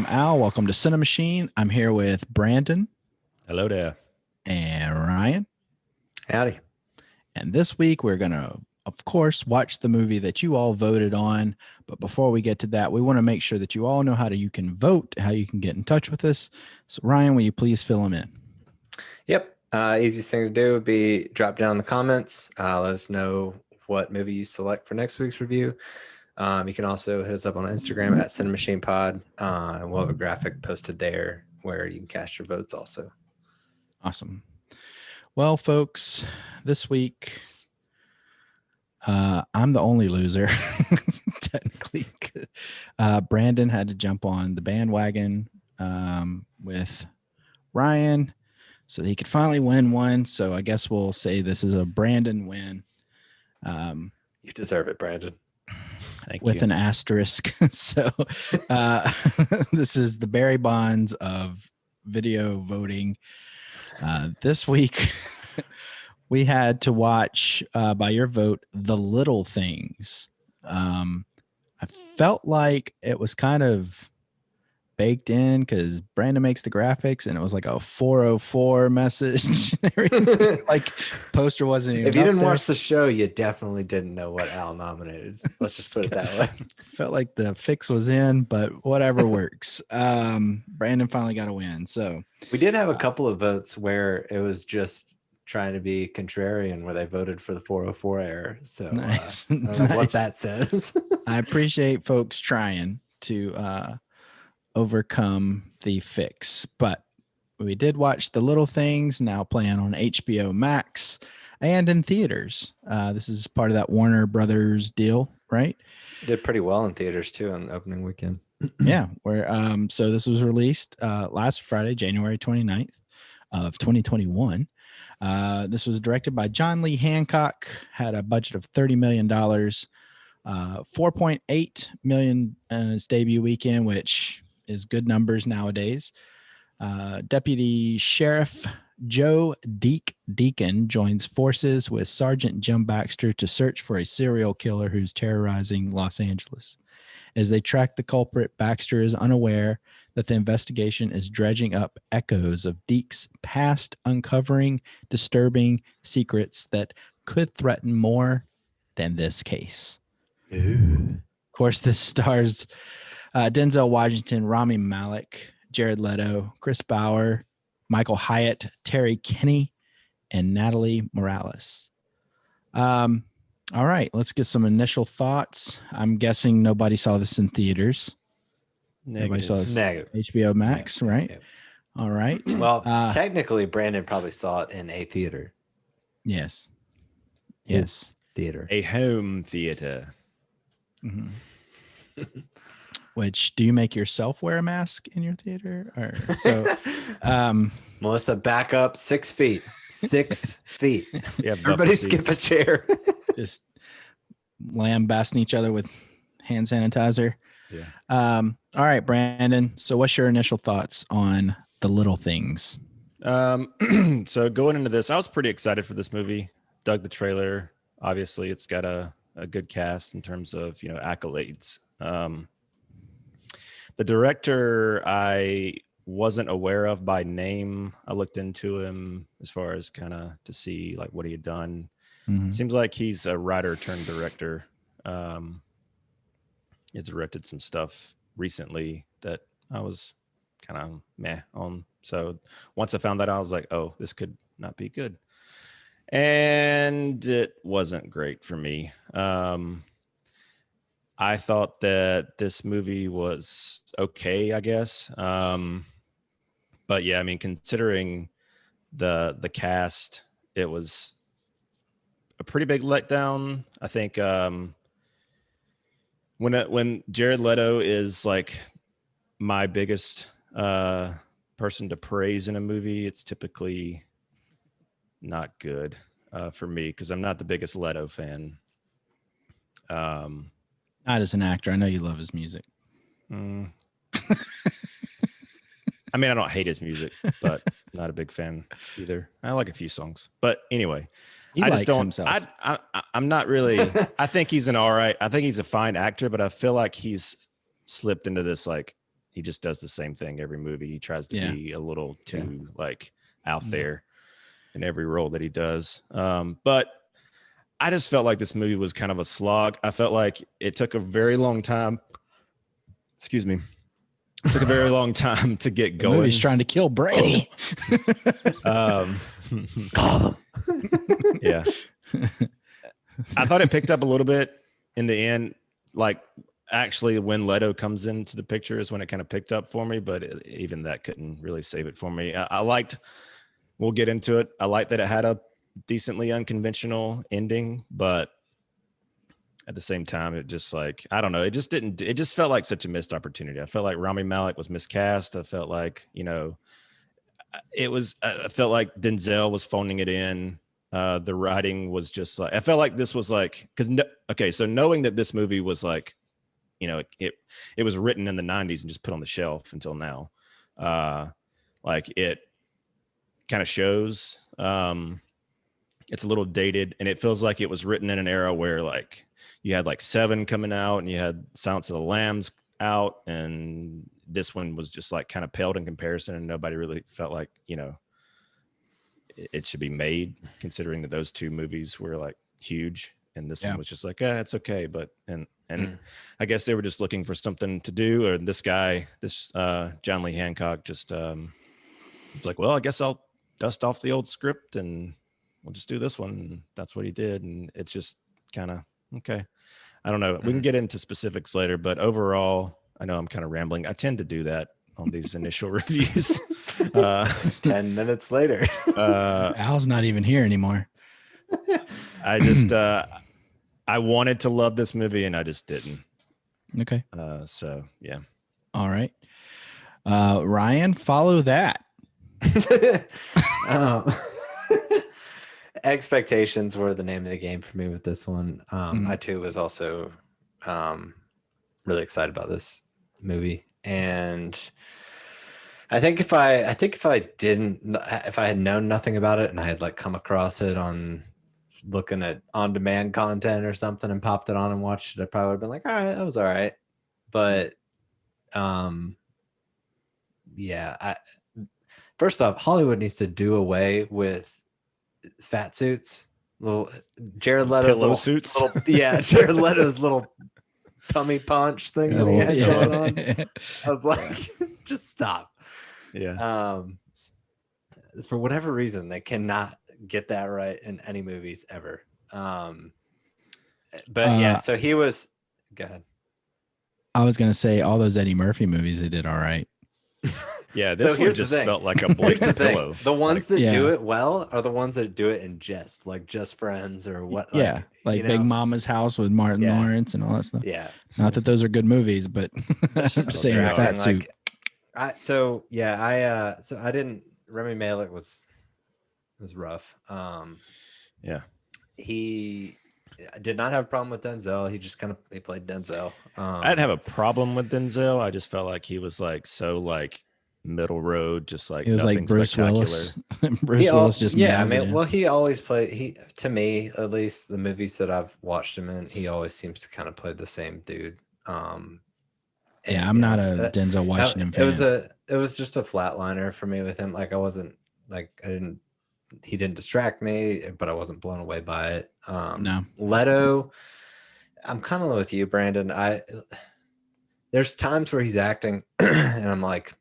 I'm Al. Welcome to CiNEMACHiNE. I'm here with Brandon. Hello there. And Ryan. Howdy. And this week we're going to, of course, watch the movie that you all voted on. But before we get to that, we want to make sure that you all know you can vote, how you can get in touch with us. So Ryan, will you please fill them in? Yep. Easiest thing to do would be drop down in the comments. Let us know what movie you select for next week's review. You can also hit us up on Instagram at CiNEMACHiNE and we'll have a graphic posted there where you can cast your votes also. Awesome. Well, folks, this week, I'm the only loser, technically. Brandon had to jump on the bandwagon with Ryan so that he could finally win one. So I guess we'll say this is a Brandon win. You deserve it, Brandon. Thank with you. an asterisk. So this is the Barry Bonds of video voting. This week, we had to watch, by your vote, The Little Things. I felt like it was kind of baked in because Brandon makes the graphics and it was like a 404 message. Like poster wasn't even If you didn't there. watch the show, you definitely didn't know what Al nominated. Let's just put it that way. Felt like the fix was in, but whatever works. Brandon finally got a win. So we did have a couple of votes where it was just trying to be contrarian, where they voted for the 404 error. So nice. I don't know what that says. I appreciate folks trying to overcome the fix, but we did watch The Little Things, now playing on HBO Max and in theaters. This is part of that Warner Brothers deal, right? Did pretty well in theaters too on the opening weekend. Yeah, where so this was released last Friday, January 29th of 2021. This was directed by John Lee Hancock, had a budget of $30 million, 4.8 million in its debut weekend, which is good numbers nowadays. Deputy Sheriff Joe Deacon joins forces with Sergeant Jim Baxter to search for a serial killer who's terrorizing Los Angeles. As they track the culprit, Baxter is unaware that the investigation is dredging up echoes of Deke's past, uncovering disturbing secrets that could threaten more than this case. Ooh. Of course, this stars Denzel Washington, Rami Malek, Jared Leto, Chris Bauer, Michael Hyatt, Terry Kinney, and Natalie Morales. All right, let's get some initial thoughts. I'm guessing nobody saw this in theaters. Nobody saw this HBO Max, right? Negative. All right. Well, technically, Brandon probably saw it in a theater. Yes. His theater. A home theater. Mm-hmm. Which, do you make yourself wear a mask in your theater? Or so Melissa, back up 6 feet. 6 feet. Yeah, Everybody skip a chair. just lambasting each other with hand sanitizer. Yeah. All right, Brandon. So what's your initial thoughts on The Little Things? So going into this, I was pretty excited for this movie. Dug the trailer. Obviously, it's got a good cast in terms of, accolades. The director I wasn't aware of by name. I looked into him as far as kind of to see like what he had done. Mm-hmm. Seems like he's a writer turned director. He's directed some stuff recently that I was kind of meh on. So once I found that out, I was like, oh, this could not be good. And it wasn't great for me. I thought that this movie was okay, I guess. But yeah, I mean, considering the cast, it was a pretty big letdown. I think when Jared Leto is like my biggest person to praise in a movie, it's typically not good for me because I'm not the biggest Leto fan. Not as an actor. I know you love his music. I mean, I don't hate his music, but not a big fan either. I like a few songs, but anyway, I just don't. Himself. I'm not really. I think he's an all right. I think he's a fine actor, but I feel like he's slipped into this like he just does the same thing every movie. He tries to Yeah. be a little too like out there in every role that he does. But I just felt like this movie was kind of a slog. I felt like it took a very long time. Excuse me. It took a very long time to get going. He's trying to kill Brandy. Yeah. I thought it picked up a little bit in the end. Like, actually, when Leto comes into the picture is when it kind of picked up for me, but even that couldn't really save it for me. I liked, we'll get into it. I liked that it had a decently unconventional ending, but at the same time, it just like, I don't know. It just felt like such a missed opportunity. I felt like Rami Malek was miscast. I felt like, I felt like Denzel was phoning it in. The writing was just like, I felt like this was like, so knowing that this movie was like, it was written in the 90s and just put on the shelf until now. Like it kind of shows, it's a little dated, and it feels like it was written in an era where like you had like Seven coming out and you had Silence of the Lambs out, and this one was just like kind of paled in comparison, and nobody really felt like, it should be made, considering that those two movies were like huge, and this one was just like, it's okay. But and I guess they were just looking for something to do, or this John Lee Hancock just was like, well, I guess I'll dust off the old script and we'll just do this one. And that's what he did, and it's just kind of okay. I don't know. We can get into specifics later, but overall, I know I'm kind of rambling. I tend to do that on these initial reviews. 10 minutes later. Al's not even here anymore. I just I wanted to love this movie and I just didn't. Okay. So yeah. All right. Ryan, follow that. Expectations were the name of the game for me with this one. I too was also really excited about this movie, and I think if I had known nothing about it and I had like come across it on looking at on-demand content or something and popped it on and watched it, I probably would have been like, all right, that was all right. But first off, Hollywood needs to do away with fat suits. Little Jared Leto's pillow suits. Jared Leto's little tummy punch things that he had going on. I was like, just stop. Yeah. For whatever reason, they cannot get that right in any movies ever. So he was. Go ahead. I was gonna say all those Eddie Murphy movies, they did all right. Yeah, this one just felt like a blatant pillow. The ones that do it well are the ones that do it in jest, like Just Friends or what. Like Big Mama's House with Martin Lawrence and all that stuff. Yeah, not that those are good movies, but just saying fat suit. So I didn't. Rami Malek was rough. He did not have a problem with Denzel. He just he played Denzel. I didn't have a problem with Denzel. I just felt like he was like so like middle road, just like it was like Bruce Willis. Willis just he always played. To me at least, the movies that I've watched him in, he always seems to kind of play the same dude. I'm not a Denzel Washington fan. It was just a flatliner for me with him. Like I wasn't like he didn't distract me, but I wasn't blown away by it. No. Leto, I'm kind of with you, Brandon. There's times where he's acting and I'm like,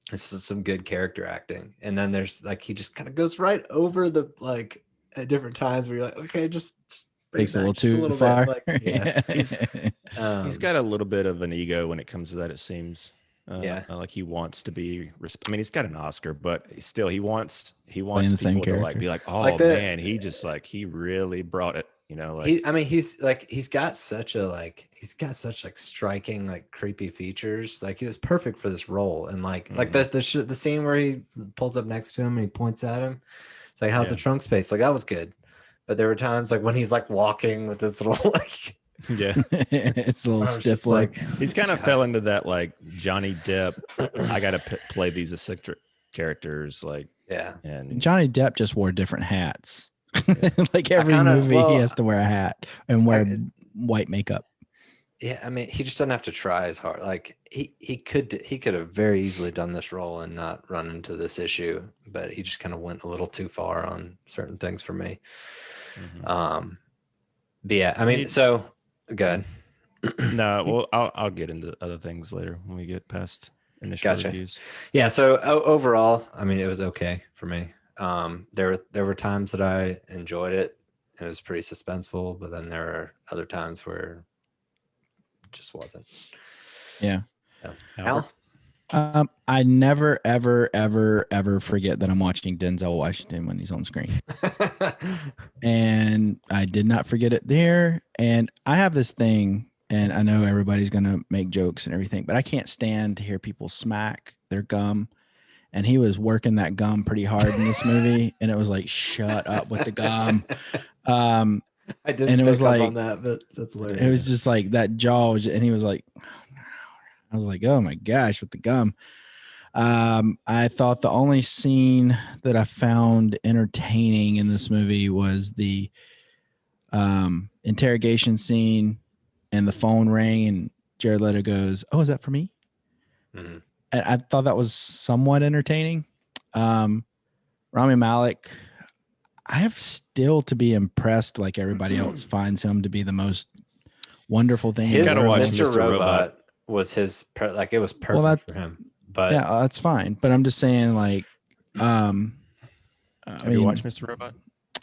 this is some good character acting. And then there's like, he just kind of goes right over the, like at different times where you're like, okay, just takes a little too far. Like, he's got a little bit of an ego when it comes to that, it seems. Like he wants to be. I mean, he's got an Oscar, but still, he wants people to like be like, oh man, he just like he really brought it. He's got such striking like creepy features. Like he was perfect for this role, and like the scene where he pulls up next to him and he points at him. It's like, how's the trunk space? Like that was good, but there were times like when he's like walking with this little like. It's a little stiff. Like he's kind of fell into that like Johnny Depp. I got to play these eccentric characters. Like and Johnny Depp just wore different hats. Like every movie, he has to wear a hat and wear white makeup. Yeah, I mean, he just doesn't have to try as hard. Like he could have very easily done this role and not run into this issue, but he just kind of went a little too far on certain things for me. Mhm. But yeah, I We mean, need- so good. No, well, I'll get into other things later when we get past initial Gotcha. reviews. Yeah, so overall, I mean, it was okay for me. There were times that I enjoyed it. It was pretty suspenseful, but then there are other times where it just wasn't. Yeah. So, Albert? I never, ever, ever, ever forget that I'm watching Denzel Washington when he's on screen. Al? And I did not forget it there. And I have this thing, and I know everybody's going to make jokes and everything, but I can't stand to hear people smack their gum. And he was working that gum pretty hard in this movie. And it was like, shut up with the gum. I didn't and it pick was up like, on that, but that's hilarious. it was just like that jaw was, and he was like, I was like, oh my gosh, with the gum. I thought the only scene that I found entertaining in this movie was the interrogation scene, and the phone rang, and Jared Leto goes, "Oh, is that for me?" Mm-hmm. And I thought that was somewhat entertaining. Rami Malek, I have still to be impressed, like everybody else finds him to be the most wonderful thing. His gotta watch Mr. Mr. Robot Robot. was like it was perfect for him. But Yeah, that's fine. But I'm just saying, like, I Have you watched Mr. Robot?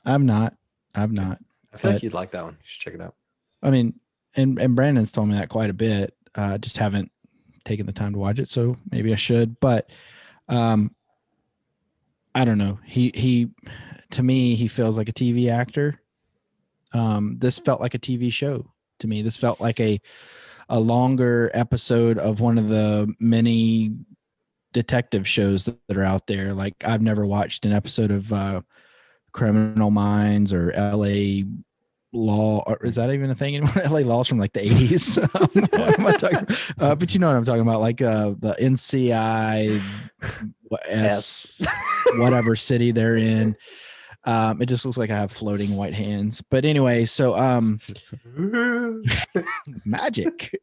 I've not. I feel like but- you'd like that one. You should check it out. I mean, and Brandon's told me that quite a bit. Just haven't taken the time to watch it, so maybe I should. But I don't know. He to me, he feels like a TV actor. This felt like a TV show to me. This felt like a longer episode of one of the many detective shows that are out there. Like, I've never watched an episode of Criminal Minds or LA Law, or is that even a thing anymore? LA Law's from like the 80s. What am I talking about? But you know what I'm talking about, like the NCIS, whatever city they're in. It just looks like I have floating white hands. But anyway, so magic.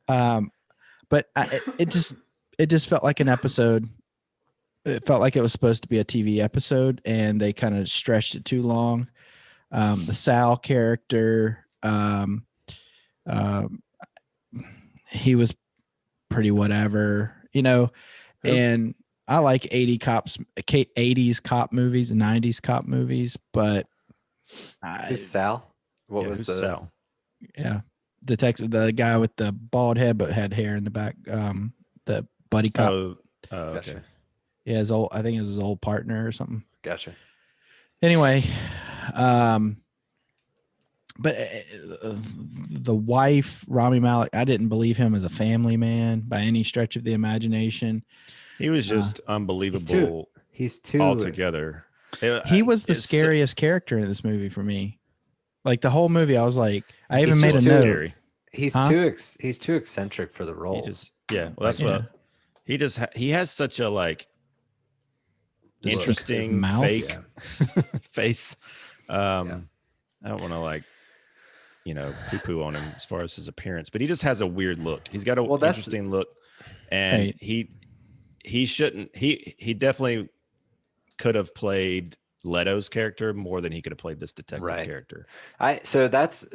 But it just felt like an episode. It felt like it was supposed to be a TV episode, and they kind of stretched it too long. The Sal character, he was pretty whatever, and I like 80s cop movies and 90s cop movies, but Who's Sal? What was who's the Sal? yeah, detective, the guy with the bald head but had hair in the back, the buddy cop. Oh, okay. Gotcha. Yeah, I think it was his old partner or something. Gotcha. Anyway, but the wife, Rami Malek, I didn't believe him as a family man by any stretch of the imagination. He was just unbelievable He's too altogether. He was the It's- scariest character in this movie for me. Like, the whole movie, I was like, I even He's made a just note. Scary. He's Huh? he's too eccentric for the role. He just well, that's Yeah. what he has such a like This interesting mouth. fake Yeah. face. Yeah. I don't want to like poo-poo on him as far as his appearance, but he just has a weird look. He's got a interesting look, and Right. he shouldn't. He definitely could have played Leto's character more than he could have played this detective Right. character. So that's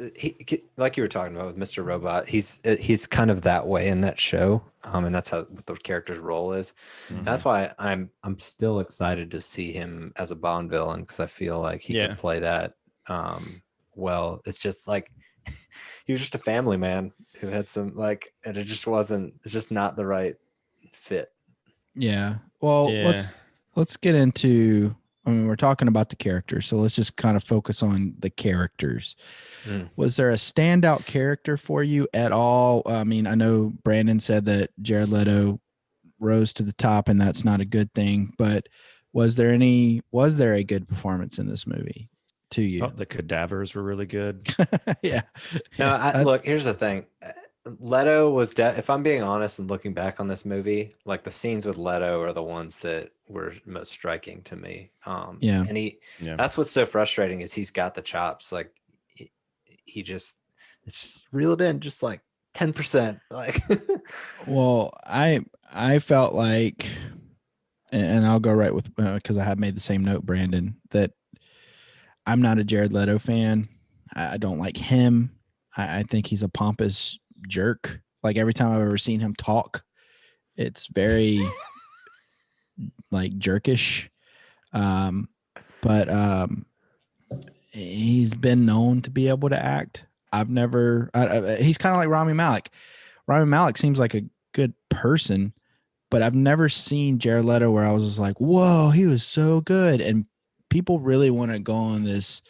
like you were talking about with Mr. Robot. He's kind of that way in that show, and that's what the character's role is. Mhm. That's why I'm still excited to see him as a Bond villain, because I feel like he Yeah. could play that well. It's just like he was just a family man who had some and it just wasn't. It's just not the right fit. Yeah. Well, Yeah. let's get into. I mean, we're talking about the characters, so let's just kind of focus on the characters. Mm. Was there a standout character for you at all? I mean, I know Brandon said that Jared Leto rose to the top, and that's not a good thing. But was there a good performance in this movie to you? Oh, the cadavers were really good. Yeah. No, Yeah. look, here's the thing. Leto was, if I'm being honest and looking back on this movie, like the scenes with Leto are the ones that were most striking to me. Yeah. And Yeah. that's what's so frustrating is he's got the chops. Like he just, It's just reeled in just like 10%. Like, Well, I felt like, and I'll go right with because I have made the same note, Brandon, that I'm not a Jared Leto fan. I don't like him. I think he's a pompous jerk. Like every time I've ever seen him talk, it's very like jerkish. But he's been known to be able to act. I've never. He's kind of like Rami Malek. Rami Malek seems like a good person, but I've never seen Jared Leto where I was just like, "Whoa, he was so good." And people really want to go on this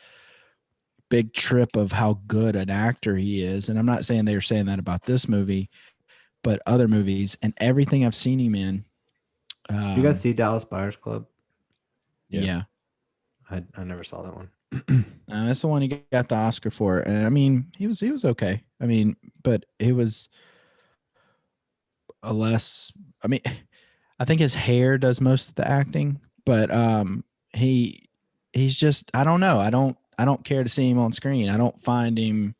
big trip of how good an actor he is. And I'm not saying they were saying that about this movie, but other movies and everything I've seen him in. you guys see Dallas Buyers Club? Yeah. I never saw that one. That's the one he got the Oscar for. And I mean, he was okay. I mean, but it was a less, I mean, I think his hair does most of the acting, but he's just, I don't know. I don't care to see him on screen. I don't find him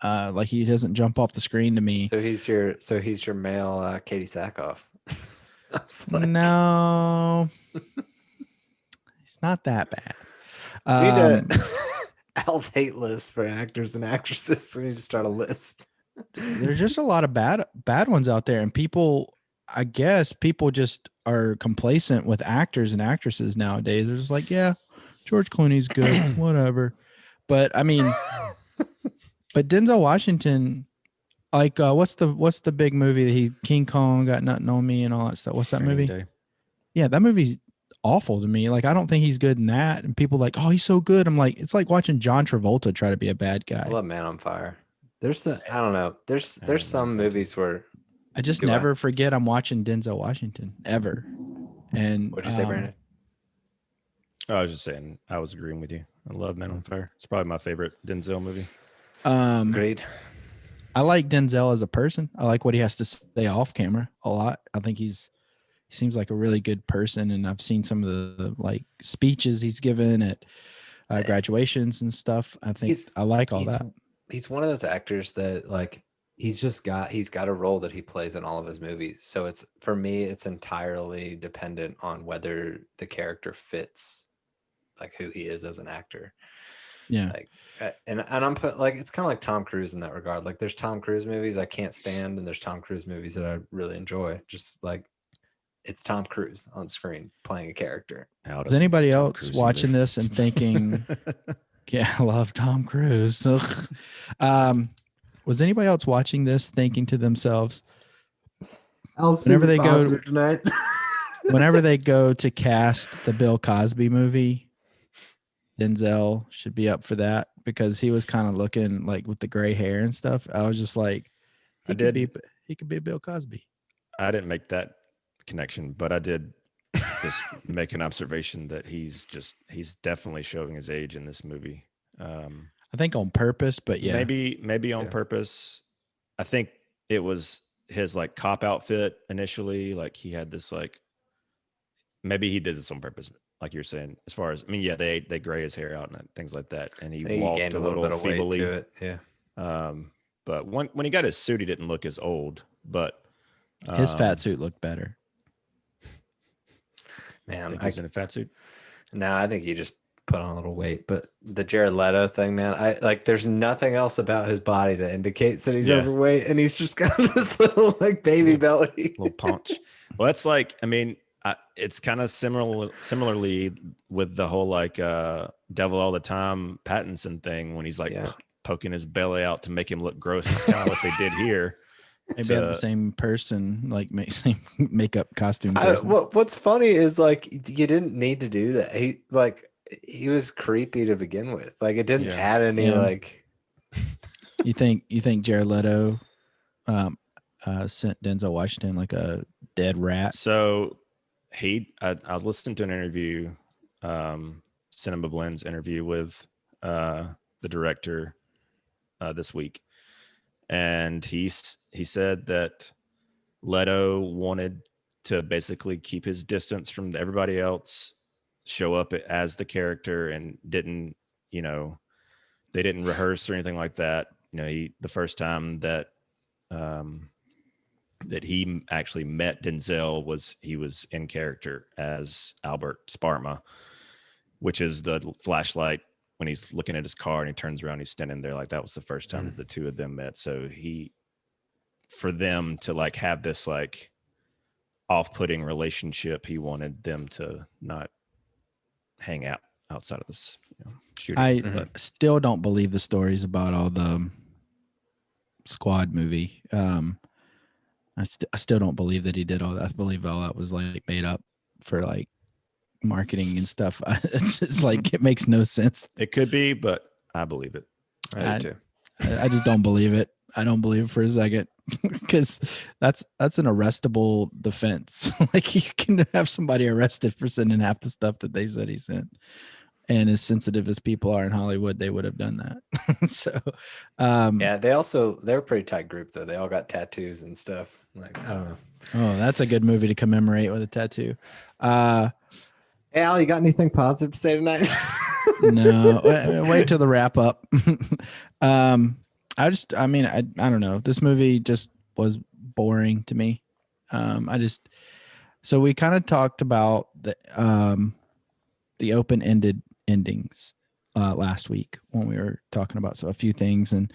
like he doesn't jump off the screen to me. So he's your male Katie Sackhoff. No, he's not that bad. We need a Al's hate list for actors and actresses. We need to start a list. There's just a lot of bad ones out there, and I guess people just are complacent with actors and actresses nowadays. They're just like, yeah, George Clooney's good, whatever. But I mean, but Denzel Washington, like, what's the big movie that he King Kong, Got Nothing on Me, and all that stuff? What's that movie? Day. Yeah, that movie's awful to me. Like, I don't think he's good in that. And people like, oh, he's so good. I'm like, it's like watching John Travolta try to be a bad guy. I love Man on Fire. I don't know. There's some movies where I just never forget I'm watching Denzel Washington ever. And what'd you say, Brandon? I was just saying, I was agreeing with you. I love Man on Fire. It's probably my favorite Denzel movie. Agreed. I like Denzel as a person. I like what he has to say off camera a lot. I think he seems like a really good person, and I've seen some of the like speeches he's given at graduations and stuff. I think I like all that. He's one of those actors that like he's got a role that he plays in all of his movies. So it's, for me, it's entirely dependent on whether the character fits like who he is as an actor. Yeah. Like, and I'm like, it's kind of like Tom Cruise in that regard. Like there's Tom Cruise movies I can't stand, and there's Tom Cruise movies that I really enjoy. Just like it's Tom Cruise on screen playing a character. Is anybody else watching this and thinking, yeah, I love Tom Cruise? Was anybody else watching this thinking to themselves, whenever they go tonight, whenever they go to cast the Bill Cosby movie, Denzel should be up for that, because he was kind of looking like with the gray hair and stuff. I was just like, he could be Bill Cosby. I didn't make that connection, but I did just make an observation that he's definitely showing his age in this movie. I think on purpose, but yeah, maybe on purpose. I think it was his like cop outfit initially. Like he had this like, maybe he did this on purpose, like you're saying. As far as, I mean, yeah, they gray his hair out and things like that, and he walked a little bit of feebly. Weight to it. Yeah. But when he got his suit, he didn't look as old. But his fat suit looked better. Man, think he's in a fat suit. No, I think he just put on a little weight. But the Jared Leto thing, man, I like. There's nothing else about his body that indicates that he's overweight, and he's just got this little like baby belly, little paunch. Well, that's like, I mean, it's kind of similarly with the whole like Devil All the Time Pattinson thing, when he's like poking his belly out to make him look gross. It's kind of what they did here. Maybe have the same person, like same makeup costume. What's funny is like you didn't need to do that. He was creepy to begin with. Like it didn't add any like. You think Jared Leto sent Denzel Washington like a dead rat? So I was listening to an interview, Cinema Blend's interview with the director this week. And he said that Leto wanted to basically keep his distance from everybody else, show up as the character, and they didn't rehearse or anything like that. the first time that that he actually met Denzel he was in character as Albert Sparma, which is the flashlight when he's looking at his car and he turns around, he's standing there. Like, that was the first time the two of them met. So for them to like have this like off-putting relationship, he wanted them to not hang out outside of this shooting. I still don't believe the stories about all the Squad movie. I still don't believe that he did all that. I believe all that was like made up for like marketing and stuff. It's like, it makes no sense. It could be, but I believe it. I do too. I just don't believe it. I don't believe it for a second, because that's an arrestable defense. Like, you can have somebody arrested for sending half the stuff that they said he sent. And as sensitive as people are in Hollywood, they would have done that. So, yeah, they're a pretty tight group though. They all got tattoos and stuff. Like, I don't know. Oh, that's a good movie to commemorate with a tattoo. Hey, Al, you got anything positive to say tonight? No, wait till the wrap up. I don't know. This movie just was boring to me. So we kind of talked about the open-ended endings last week when we were talking about a few things, and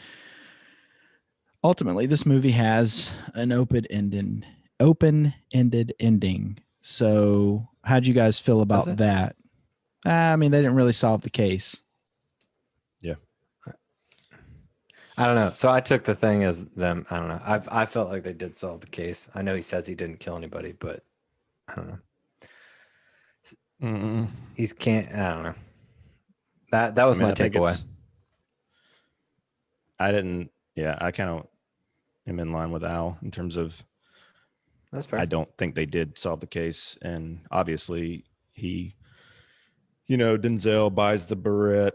ultimately this movie has an open-ended ending. So how'd you guys feel about that? I mean, they didn't really solve the case. Yeah. I don't know. So I took the thing as them. I don't know. I felt like they did solve the case. I know he says he didn't kill anybody, but I don't know. I don't know. That was my takeaway. I kind of am in line with Al in terms of, that's fair. I don't think they did solve the case. And obviously Denzel buys the Barrette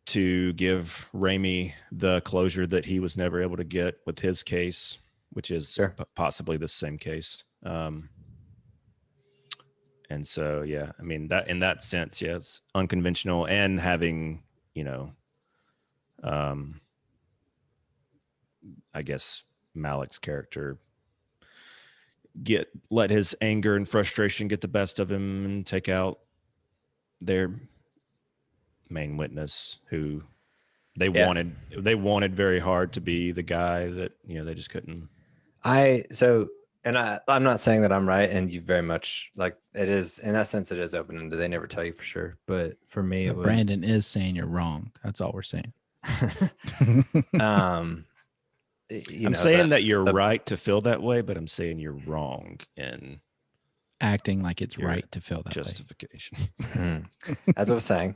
to give Rami the closure that he was never able to get with his case, which is possibly the same case. And so, yeah, I mean, that in that sense, yeah, it's unconventional, and having, I guess Malik's character let his anger and frustration get the best of him and take out their main witness, who they wanted very hard to be the guy that they just couldn't. I'm not saying that I'm right, and you very much like it is in that sense. It is open-ended. They never tell you for sure, but for me, Brandon is saying you're wrong. That's all we're saying. I'm saying that you're right to feel that way, but I'm saying you're wrong in acting like it's right to feel that justification. As I was saying,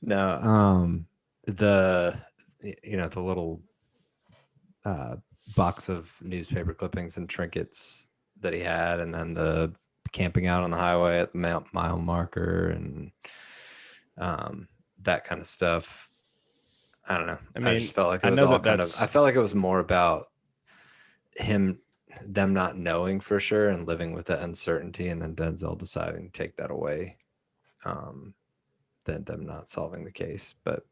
no, the little box of newspaper clippings and trinkets that he had, and then the camping out on the highway at the mile marker, and that kind of stuff. I don't know. I mean, I just felt like it was I felt like it was more about them not knowing for sure and living with that uncertainty, and then Denzel deciding to take that away, than them not solving the case. But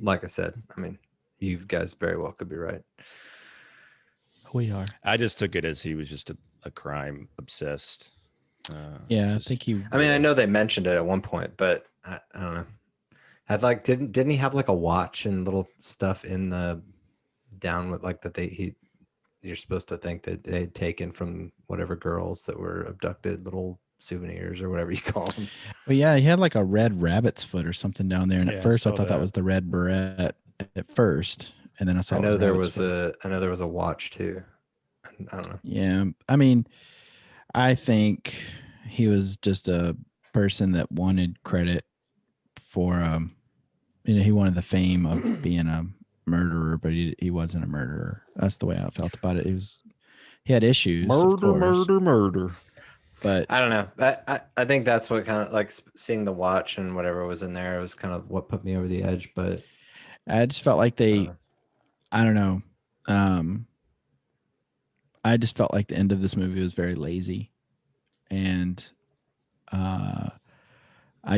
like I said, I mean, you guys very well could be right. We are. I just took it as he was just a crime obsessed. I think he. I mean, I know they mentioned it at one point, but I don't know. Didn't he have like a watch and little stuff in the down with like that you're supposed to think that they had taken from whatever girls that were abducted, little souvenirs or whatever you call them. Well, yeah, he had like a red rabbit's foot or something down there, and at first I thought that was the red beret at first, and then I know there was a watch too. I don't know. Yeah, I mean, I think he was just a person that wanted credit for he wanted the fame of being a murderer, but he wasn't a murderer. That's the way I felt about it. He had issues. Murder. But I don't know. I think that's what kind of like seeing the watch and whatever was in there. It was kind of what put me over the edge. But I just felt like I don't know. I just felt like the end of this movie was very lazy, and I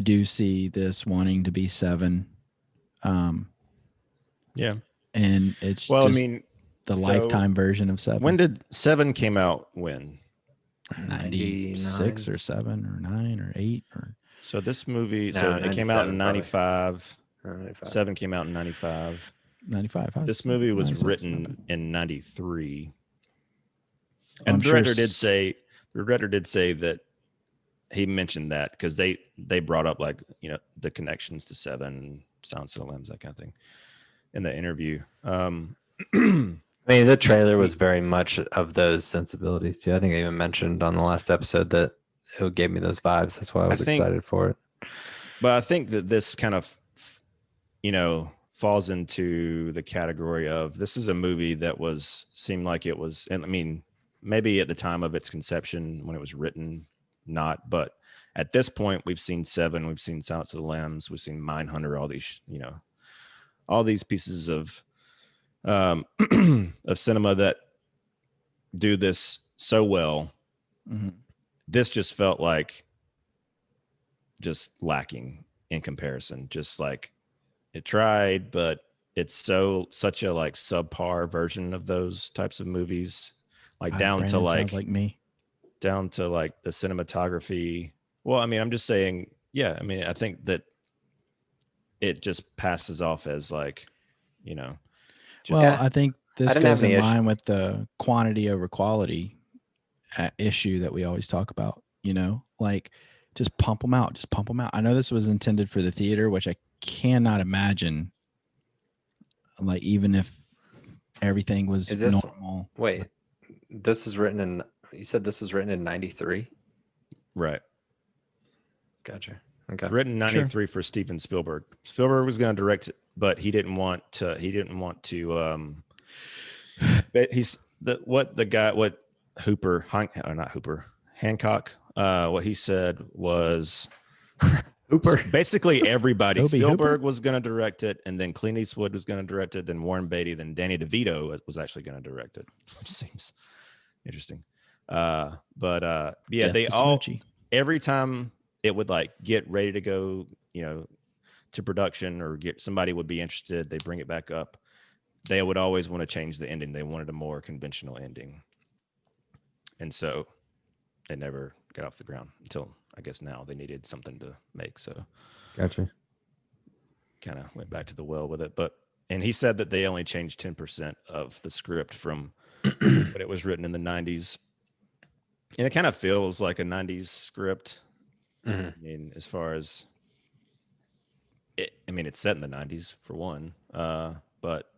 do see this wanting to be 7, Yeah. And it's Well, I just mean, the so lifetime version of Seven. when did Seven came out? When? 96 or 7 or 9 or 8 or So this movie, No, so it came out in 97 probably. 95. 95. Seven came out in 95. 95. This movie was 96, written 7. in 93. I'm And the sure director did say that he mentioned that because they brought up, like, you know, the connections to Seven, Silence of the Lambs, that kind of thing in the interview. I mean, the trailer was very much of those sensibilities too. I think I even mentioned on the last episode that it gave me those vibes. That's why I was excited for it. But I think that this kind of, you know, falls into the category of, this is a movie that seemed like it was, and I mean, maybe at the time of its conception when it was written, not, but at this point we've seen Seven, we've seen Silence of the Lambs, we've seen Mindhunter, all these, you know, all these pieces of of cinema that do this so well. Mm-hmm. This just felt like just lacking in comparison. Just like it tried, but it's such a like subpar version of those types of movies. Like Brandon sounds like me. Down to like the cinematography. Well, I mean, I'm just saying, yeah, I mean, I think that it just passes off as like, you know. Well, I think this goes in line issue with the quantity over quality issue that we always talk about, you know, like just pump them out. I know this was intended for the theater, which I cannot imagine, like, even if everything was normal. Wait, this is written in, you said this was written in 93? Right. Gotcha. Okay. It's written in 93 for Steven Spielberg. Spielberg was going to direct it, but he didn't want to, Hancock, what he said was Hooper. Basically everybody. Spielberg was going to direct it, and then Clint Eastwood was going to direct it, then Warren Beatty, then Danny DeVito was actually going to direct it, which seems interesting. Yeah, they all, every time it would like get ready to go, you know, to production or somebody would be interested, they bring it back up. They would always want to change the ending. They wanted a more conventional ending. And so they never got off the ground until, I guess, now they needed something to make. So gotcha. Kind of went back to the well with it. And he said that they only changed 10% of the script from when it was written in the 90s. And it kind of feels like a 90s script. Mm-hmm. I mean, as far as it's set in the 90s for one, but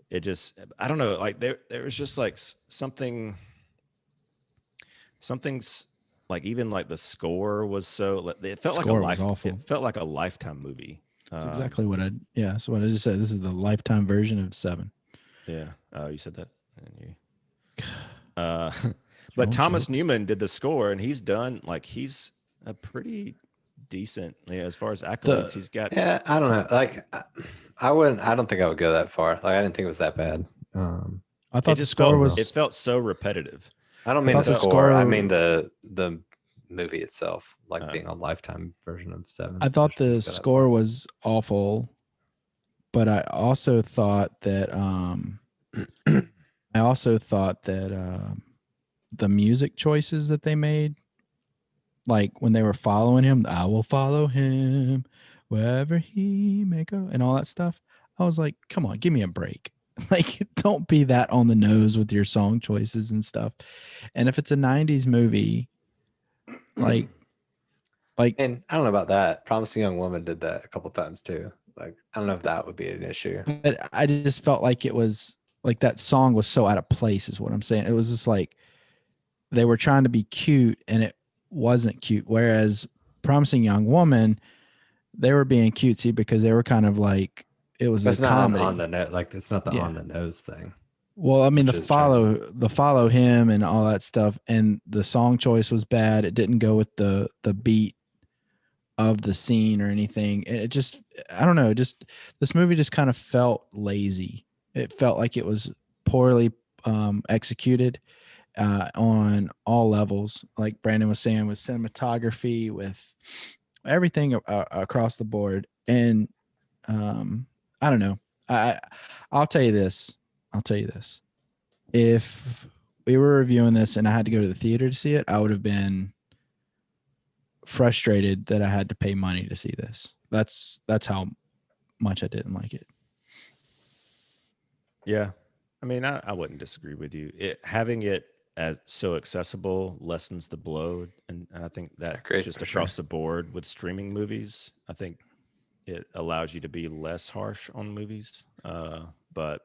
it just, I don't know, like there was just like something's like, even like the score was so, it felt it felt like a Lifetime movie. That's exactly what so what I just said. This is the Lifetime version of Seven. Yeah. You said that. But Thomas Newman did the score, and he's a pretty decent, as far as accolades he's got. Yeah, I don't know. Like, I don't think I would go that far. Like, I didn't think it was that bad. I thought the score it felt so repetitive. I don't mean the score. I mean the movie itself, like being a Lifetime version of Seven. I thought the score was awful, but I also thought that the music choices that they made, like when they were following him, I will follow him wherever he may go, and all that stuff, I was like, come on, give me a break. Like, don't be that on the nose with your song choices and stuff. And if it's a 90s movie, like, and I don't know about that. Promising Young Woman did that a couple times too. Like, I don't know if that would be an issue. But I just felt like it was like that song was so out of place, is what I'm saying. It was just like they were trying to be cute and it wasn't cute. Whereas Promising Young Woman, they were being cutesy because they were kind of like, it was a comedy. On the note, like, it's not the on the nose thing. Well, I mean, the follow him and all that stuff, and the song choice was bad. It didn't go with the beat of the scene or anything. It just, I don't know, just this movie just kind of felt lazy. It felt like it was poorly executed on all levels, like Brandon was saying, with cinematography, with everything across the board. And I don't know. I'll tell you this. If we were reviewing this and I had to go to the theater to see it, I would have been frustrated that I had to pay money to see this. That's how much I didn't like it. Yeah. I mean, I wouldn't disagree with you. Having it as so accessible lessens the blow. And I think that's Agreed, just for across sure. the board with streaming movies. I think it allows you to be less harsh on movies. But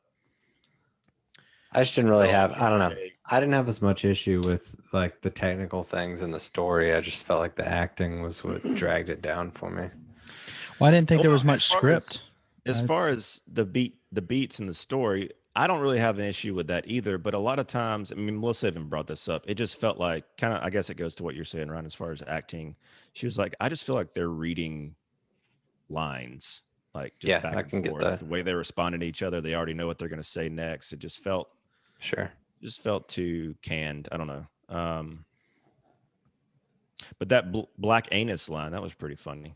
I just didn't really still, at have, the I end don't of know. the day, I didn't have as much issue with like the technical things in the story. I just felt like the acting was what dragged it down for me. Well, I didn't think there well, was much script. as far as the beats in the story, I don't really have an issue with that either. But a lot of times, I mean, Melissa even brought this up. It just felt like kind of, I guess it goes to what you're saying, Ryan, as far as acting. She was like, I just feel like they're reading lines, like just Yeah, back I and can get forth. that. The way they responded to each other, they already know what they're going to say next. It Sure. just felt too canned. I don't know. But that black anus line, that was pretty funny.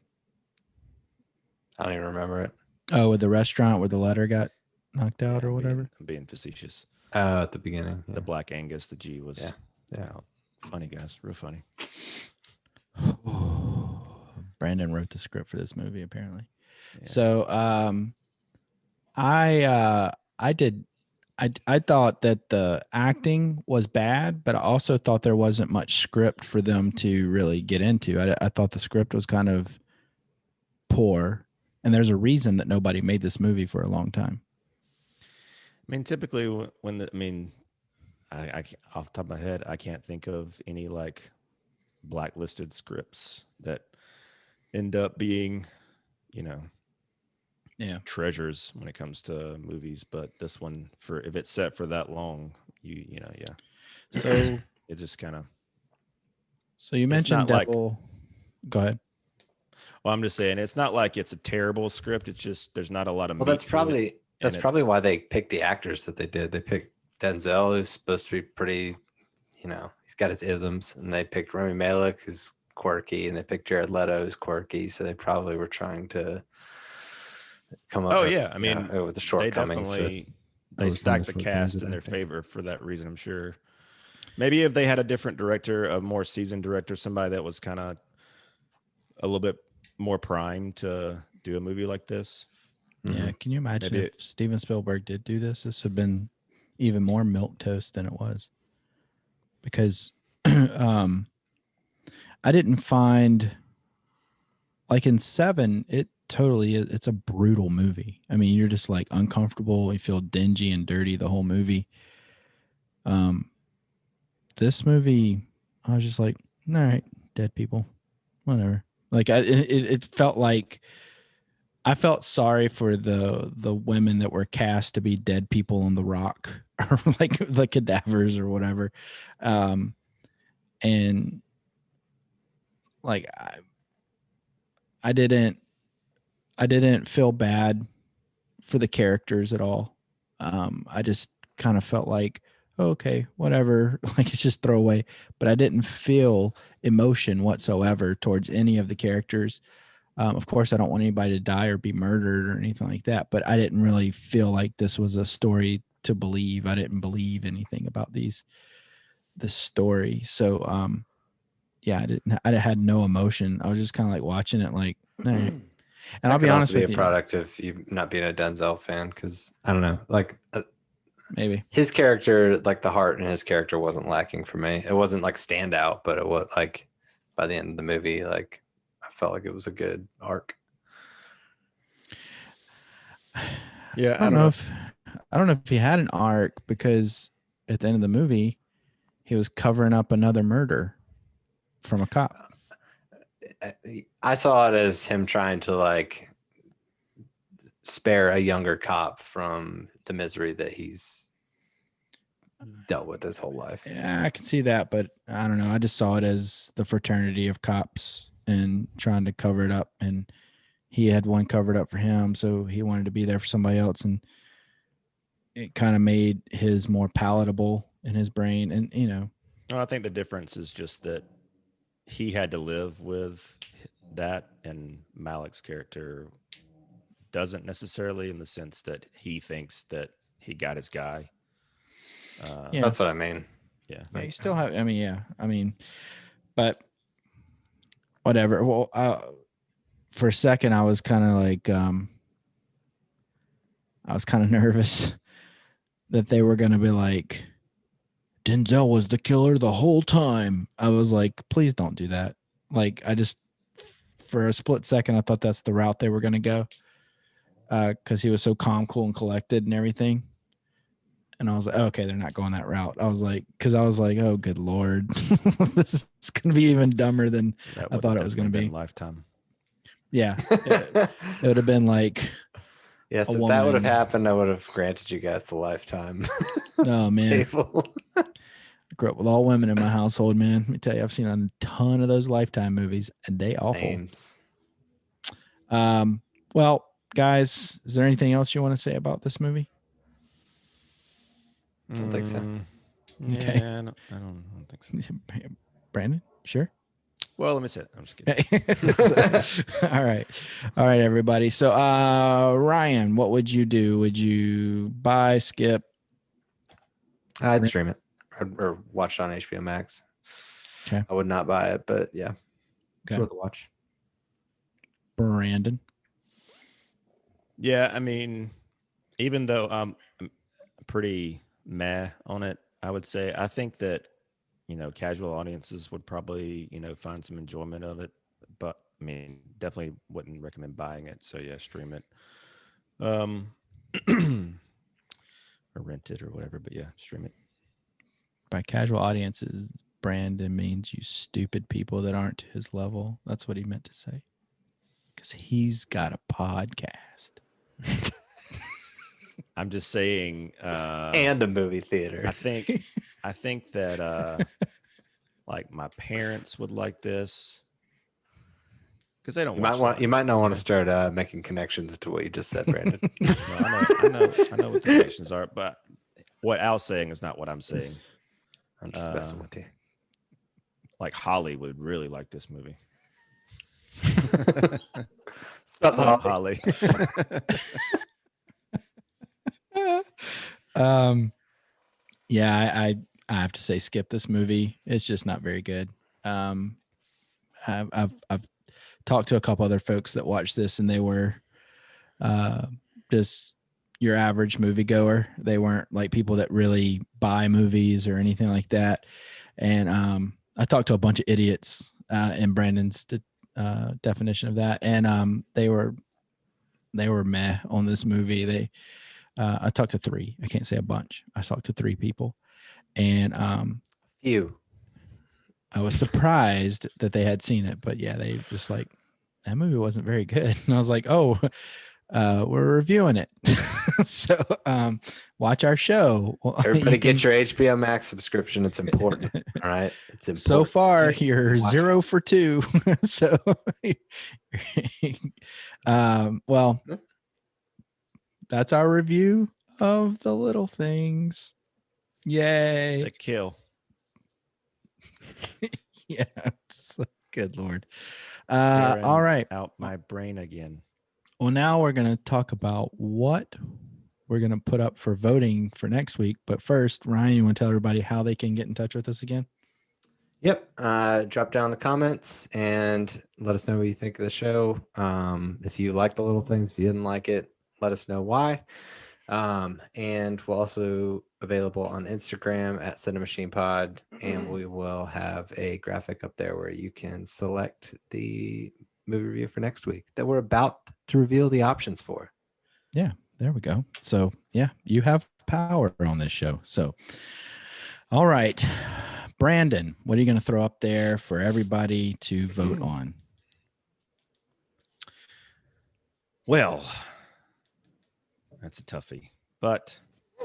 I don't even remember it. Oh, with the restaurant where the letter got knocked out or whatever. I'm being facetious. At the beginning. Yeah. The Black Angus, the G was Yeah. out. Funny, guys. Real funny. Brandon wrote the script for this movie, apparently. Yeah. So I thought that the acting was bad, but I also thought there wasn't much script for them to really get into. I thought the script was kind of poor, and there's a reason that nobody made this movie for a long time. I mean, typically I off the top of my head, I can't think of any like blacklisted scripts that end up being, treasures when it comes to movies. But this one, for if it's set for that long, yeah. So it just kind of. So you mentioned Devil. Go ahead. Well, I'm just saying it's not like it's a terrible script. It's just there's not a lot of. Well, that's probably why they picked the actors that they did. They picked Denzel, who's supposed to be pretty, he's got his isms, and they picked Rami Malek, who's quirky, and they picked Jared Leto, who's quirky. So they probably were trying to come up. Oh yeah, I mean, with the shortcomings. They stacked the cast in their favor for that reason. I'm sure. Maybe if they had a different director, a more seasoned director, somebody that was kind of a little bit more primed to do a movie like this. Yeah, can you imagine if Steven Spielberg did do this? This would have been even more milquetoast than it was. Because I didn't find, like in Seven, it's a brutal movie. I mean, you're just like uncomfortable. You feel dingy and dirty the whole movie. This movie, I was just like, all right, dead people, whatever. Like it felt like I felt sorry for the women that were cast to be dead people on the rock or like the cadavers or whatever. And like I didn't feel bad for the characters at all. I just kind of felt like, oh, okay, whatever, like it's just throwaway. But I didn't feel emotion whatsoever towards any of the characters. Of course, I don't want anybody to die or be murdered or anything like that. But I didn't really feel like this was a story to believe. I didn't believe anything about this story. So, yeah, I had no emotion. I was just kind of like watching it, like, all right. And I'll be honest with you, a product of you not being a Denzel fan, because I don't know, like maybe his character, like the heart in his character wasn't lacking for me. It wasn't like standout, but it was like by the end of the movie, like I felt like it was a good arc. Yeah, I don't know if he had an arc, because at the end of the movie, he was covering up another murder from a cop. I saw it as him trying to like spare a younger cop from the misery that he's dealt with his whole life. Yeah, I can see that, but I don't know. I just saw it as the fraternity of cops and trying to cover it up, and he had one covered up for him, so he wanted to be there for somebody else, and it kind of made his more palatable in his brain. And I think the difference is just that he had to live with that, and Malek's character doesn't necessarily, in the sense that he thinks that he got his guy. Yeah. That's what I mean. Yeah. Yeah, you still have. I mean, yeah. I mean, but whatever. Well, for a second, I was kind of like, I was kind of nervous that they were going to be like, Denzel was the killer the whole time. I was like, please don't do that. Like, I just, for a split second, I thought that's the route they were going to go, because he was so calm, cool, and collected and everything. And I was like, okay, they're not going that route. I was like, oh, good Lord. This is going to be even dumber than I thought it was going to be. Lifetime. Yeah. It would have been like, yes, if that would have happened, I would have granted you guys the lifetime. Oh, man. I grew up with all women in my household, man. Let me tell you, I've seen a ton of those Lifetime movies, and they awful. Names. Well, guys, is there anything else you want to say about this movie? I don't think so. Okay. Yeah, I don't think so. Brandon, sure. Well, let me say it. I'm just kidding. All right, everybody. So, Ryan, what would you do? Would you buy, skip? I'd stream it or watch it on HBO Max. Okay. I would not buy it, but yeah, Okay. sure to watch. Brandon. Yeah, I mean, even though I'm pretty meh on it, I would say I think that, casual audiences would probably, find some enjoyment of it. But I mean, definitely wouldn't recommend buying it. So yeah, stream it. Or rent it or whatever. But yeah, stream it. By casual audiences, Brandon means you stupid people that aren't to his level. That's what he meant to say. Because he's got a podcast. I'm just saying. And a movie theater. I think that like my parents would like this, because they don't. You might not want to start making connections to what you just said, Brandon. No, I know what the connections are, but what Al's saying is not what I'm saying. I'm just messing with you. Like Holly would really like this movie. Sup, Holly. Yeah, I have to say skip this movie. It's just not very good. I've talked to a couple other folks that watched this, and they were just your average moviegoer. They weren't like people that really buy movies or anything like that. And I talked to a bunch of idiots in Brandon's definition of that, and they were meh on this movie. I talked to 3. I can't say a bunch. I talked to 3 people, and few. I was surprised that they had seen it, but yeah, they just like, that movie wasn't very good. And I was like, oh, we're reviewing it. So watch our show. Everybody get your HBO Max subscription. It's important. All right. It's important. So far, you're 0 for 2. So well, that's our review of The Little Things. Yay. The kill. Yeah. Good Lord. All right. Out my brain again. Well, now we're going to talk about what we're going to put up for voting for next week. But first, Ryan, you want to tell everybody how they can get in touch with us again? Yep. Drop down in the comments and let us know what you think of the show. If you like The Little Things, if you didn't like it, let us know why. And we're also available on Instagram at CiNEMACHiNE, and we will have a graphic up there where you can select the movie review for next week that we're about to reveal the options for. Yeah, there we go. So yeah, you have power on this show. So, all right, Brandon, what are you going to throw up there for everybody to vote on? Well, that's a toughie, but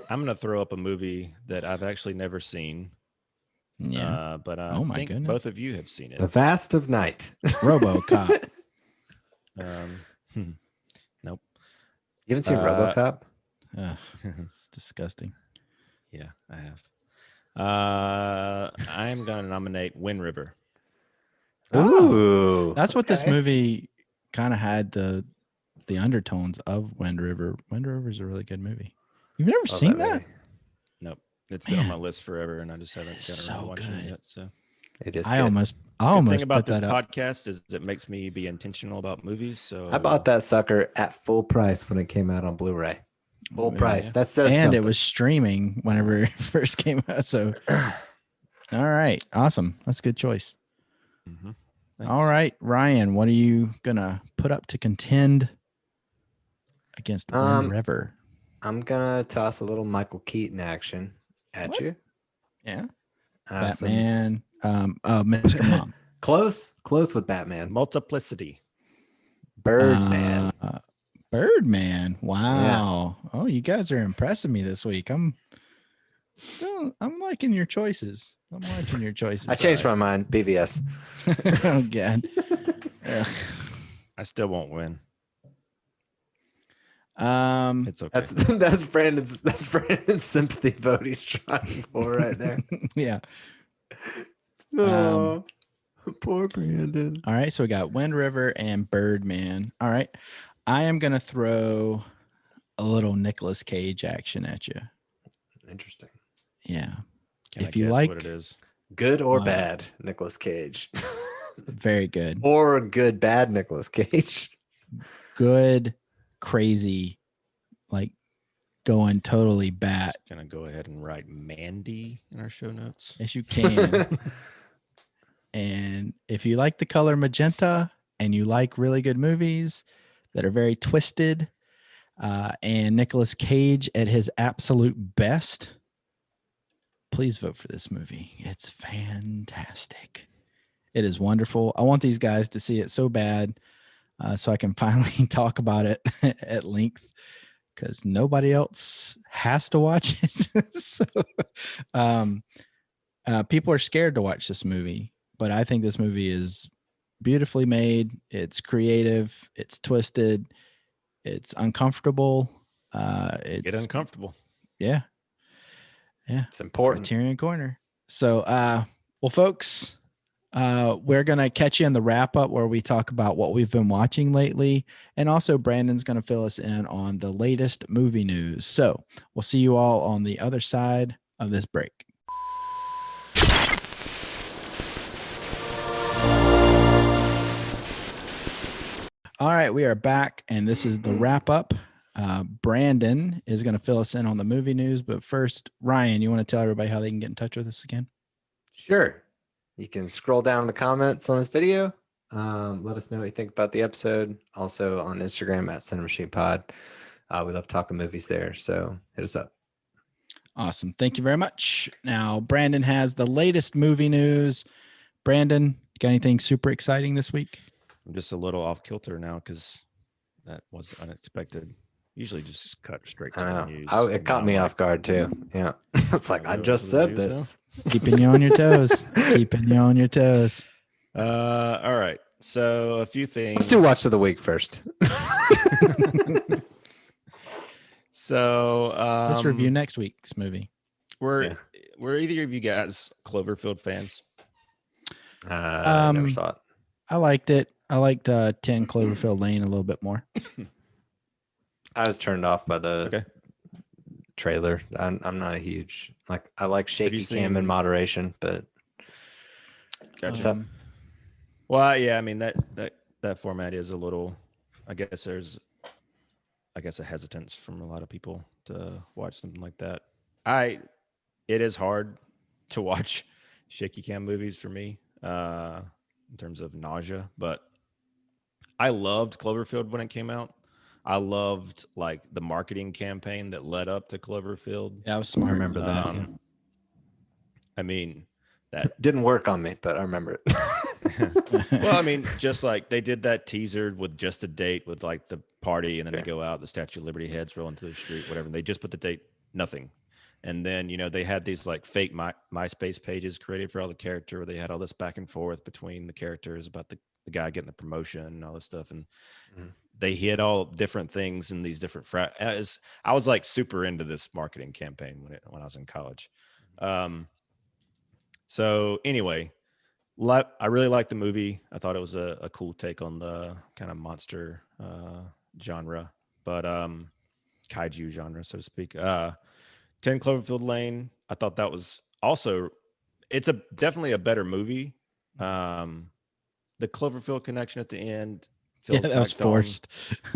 I'm going to throw up a movie that I've actually never seen. Yeah. But I think goodness. both of you have seen it. The Fast of Night. RoboCop. Nope. You haven't seen RoboCop? It's disgusting. Yeah, I have. I'm going to nominate Wind River. Ooh. That's what this movie kind of had the the undertones of Wind River. Wind River is a really good movie. You've never Love seen that that? movie. Nope. It's been on my Man, list forever, and I just haven't it's gotten around to so watching good. it yet. So It is I good. almost good thing put about this that up. podcast is it makes me be intentional about movies. So I bought that sucker at full price when it came out on Blu-ray. Full Yeah. price. That says And something. it was streaming whenever it first came out. So, all right, awesome. That's a good choice. Mm-hmm. All right, Ryan, what are you gonna put up to contend against Wind River? I'm gonna toss a little Michael Keaton action at What? you. Yeah, Some- Batman. Mr. Mom. close with Batman. Multiplicity. Birdman. Birdman. Wow. Oh, you guys are impressing me this week. I'm liking your choices. I changed my mind. BVS. Oh God. Ugh. I still won't win. It's okay. That's Brandon's sympathy vote he's trying for right there. Yeah. Oh, poor Brandon. All right, so we got Wind River and Birdman. All right, I am gonna throw a little Nicolas Cage action at you. Interesting. Yeah. Can If I you guess like what it is? Good or bad Nicolas Cage? Very good. Or good bad Nicolas Cage? Good, crazy, like going totally bat. Just gonna go ahead and write Mandy in our show notes. Yes, you can. And if you like the color magenta and you like really good movies that are very twisted, and Nicolas Cage at his absolute best, please vote for this movie. It's fantastic. It is wonderful. I want these guys to see it so bad, so I can finally talk about it at length, because nobody else has to watch it. So, people are scared to watch this movie, but I think this movie is beautifully made. It's creative. It's twisted. It's uncomfortable. It's Get uncomfortable. Yeah. It's important. Criterion Corner. So, well, folks, we're going to catch you in the wrap up where we talk about what we've been watching lately. And also Brandon's going to fill us in on the latest movie news. So we'll see you all on the other side of this break. All right, we are back, and this is the wrap up. Brandon is going to fill us in on the movie news, but first, Ryan, you want to tell everybody how they can get in touch with us again? Sure. You can scroll down in the comments on this video. Let us know what you think about the episode. Also on Instagram at CiNEMACHiNE we love talking movies there, so hit us up. Awesome. Thank you very much. Now, Brandon has the latest movie news. Brandon, you got anything super exciting this week? I'm just a little off kilter now because that was unexpected. Usually just cut straight to the news. It caught me off guard too. Yeah. It's like, I just said this. Keeping you on your toes. Keeping you on your toes. All right. So a few things. Let's do watch of the week first. So let's review next week's movie. Were either of you guys Cloverfield fans? I never saw it. I liked it. I liked 10 Cloverfield Lane a little bit more. I was turned off by the trailer. I'm not a huge I like shaky cam in moderation, but gotcha. Well, yeah, I mean that format is a little. I guess there's a hesitance from a lot of people to watch something like that. It is hard to watch shaky cam movies for me in terms of nausea, but I loved Cloverfield when it came out. I loved the marketing campaign that led up to Cloverfield. Yeah, I was smart. I remember that. Yeah. I mean, that didn't work on me, but I remember it. Well, I mean, just they did that teaser with just a date with the party, and then they go out, the Statue of Liberty heads roll into the street, whatever. And they just put the date, nothing. And then, they had these fake MySpace pages created for all the character where they had all this back and forth between the characters about the guy getting the promotion and all this stuff. And they hit all different things in these different I was super into this marketing campaign when I was in college. So anyway, I really liked the movie. I thought it was a cool take on the kind of monster genre, but kaiju genre, so to speak. 10 Cloverfield Lane. I thought that was also, it's definitely a better movie. The Cloverfield connection at the end feels that was tacked on. forced.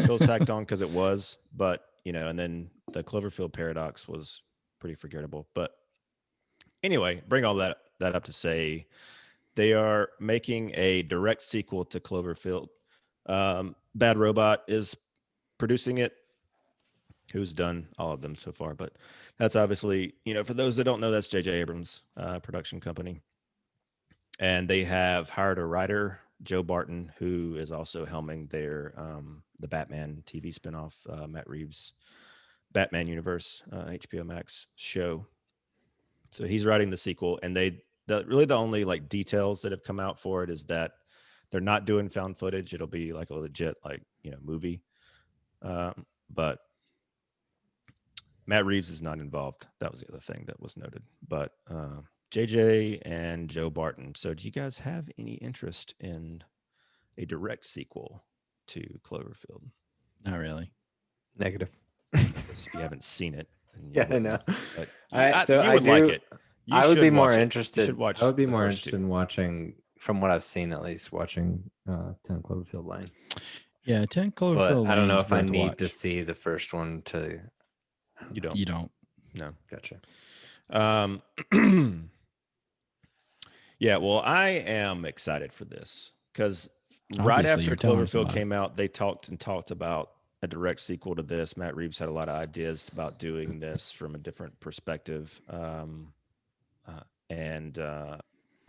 Feels tacked on because it was, but and then the Cloverfield paradox was pretty forgettable. But anyway, bring all that up to say they are making a direct sequel to Cloverfield. Bad Robot is producing it, who's done all of them so far, but that's obviously, for those that don't know, that's J.J. Abrams' production company. And they have hired a writer, Joe Barton, who is also helming their the Batman TV spinoff, Matt Reeves' Batman Universe, HBO Max show. So he's writing the sequel, and really the only like details that have come out for it is that they're not doing found footage. It'll be like a legit movie, but Matt Reeves is not involved. That was the other thing that was noted. But JJ and Joe Barton. So do you guys have any interest in a direct sequel to Cloverfield? Not really. Negative. If you haven't seen it. Yeah, I know. But you would like it. I would be more interested. interested. I would be more interested in watching, from what I've seen at least, watching 10 Cloverfield Lane. Yeah, 10 Cloverfield Lane. I don't know if I need to see the first one to. You don't. You don't. No. Gotcha. Yeah, well, I am excited for this because right after Cloverfield came out, they talked about a direct sequel to this. Matt Reeves had a lot of ideas about doing this from a different perspective. And I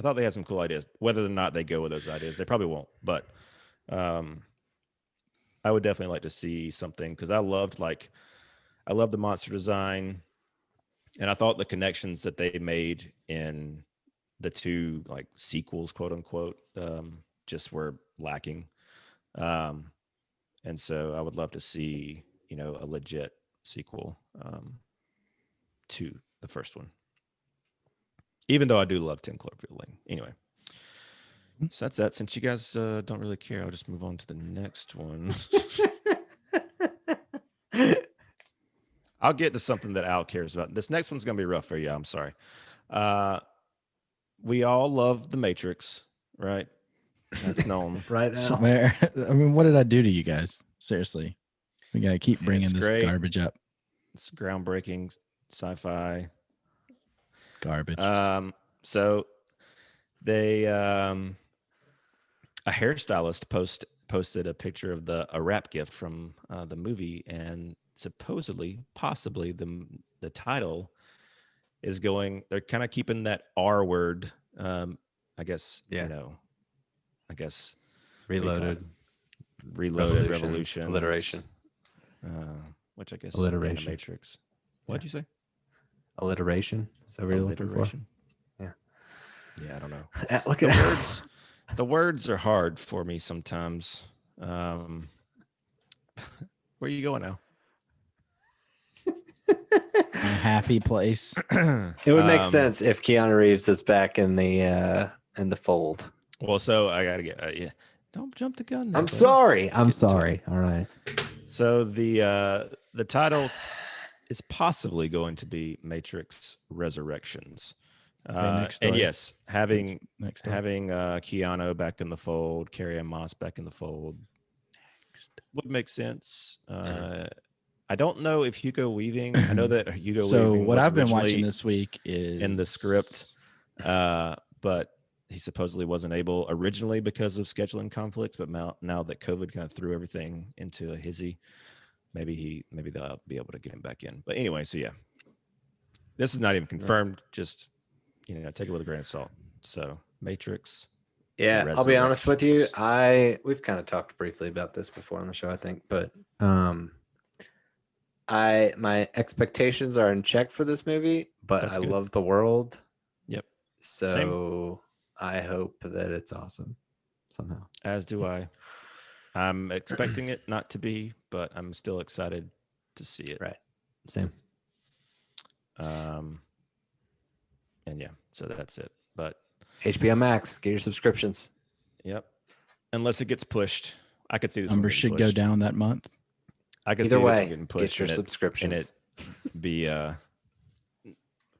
thought they had some cool ideas. Whether or not they go with those ideas, they probably won't. But I would definitely like to see something because I loved the monster design, and I thought the connections that they made in the two like sequels, quote unquote, just were lacking. And so I would love to see, a legit sequel to the first one. Even though I do love 10 Cloverfield Lane. Anyway, so that's that. Since you guys don't really care, I'll just move on to the next one. I'll get to something that Al cares about. This next one's going to be rough for you. I'm sorry. We all love The Matrix, right? That's known. Right now. I mean, what did I do to you guys? Seriously. We got to keep bringing this garbage up. It's groundbreaking sci-fi. Garbage. So they a hairstylist posted a picture of a rap gift from the movie, and supposedly, possibly the title is going. They're kind of keeping that R word. I guess I guess Reloaded Revolution alliteration. Which I guess alliteration. Matrix. What'd you say? Alliteration. Is that what you're looking for? Yeah. Yeah, I don't know. Look The at words. The words are hard for me sometimes. Where are you going now? A happy place. It would make sense if Keanu Reeves is back in the fold. Well, so I gotta get yeah. Don't jump the gun. There, I'm sorry. I'm sorry. All right. So the title is possibly going to be Matrix Resurrections. And yes, having Keanu back in the fold, Carrie-Anne Moss back in the fold would make sense. I don't know if Hugo Weaving. I know that Hugo Weaving. So what I've been watching this week is in the script, but he supposedly wasn't able originally because of scheduling conflicts. But now that COVID kind of threw everything into a hizzy, maybe they'll be able to get him back in. But anyway, so yeah, this is not even confirmed. Just take it with a grain of salt. So Matrix. Yeah, I'll be honest with you. We've kind of talked briefly about this before on the show, I think, but my expectations are in check for this movie, but I love the world. Yep. So same. I hope that it's awesome somehow. As do I. I'm expecting it not to be, but I'm still excited to see it. Right. Same. And yeah, so that's it. But HBO Max, get your subscriptions. Yep. Unless it gets pushed, I could see this numbers should go down that month. I could Either see this way, one getting pushed get your and subscriptions. it be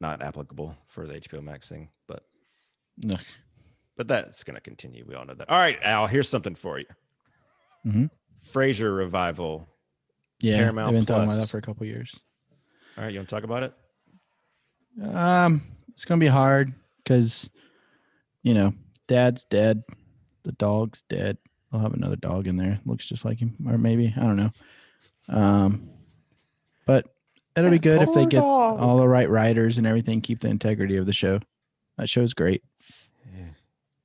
not applicable for the HBO Max thing, but Ugh. that's going to continue. We all know that. All right, Al, here's something for you. Mm-hmm. Frasier revival. Yeah, Paramount they've been talking about Plus. that for a couple years. All right, you want to talk about it? It's gonna be hard because, Dad's dead, the dog's dead. I'll have another dog in there. Looks just like him, or maybe I don't know. But it'll be good if they get all the right writers and everything. Keep the integrity of the show. That show's great. Yeah.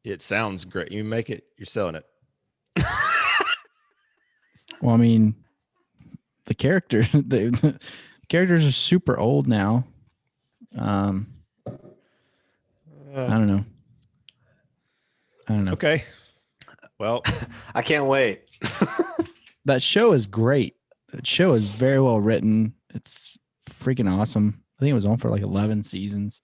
It sounds great. You make it, you're selling it. Well, I mean, the characters, the characters are super old now. I don't know. Okay. Well, I can't wait. That show is great. That show is very well written. It's freaking awesome. I think it was on for like 11 seasons.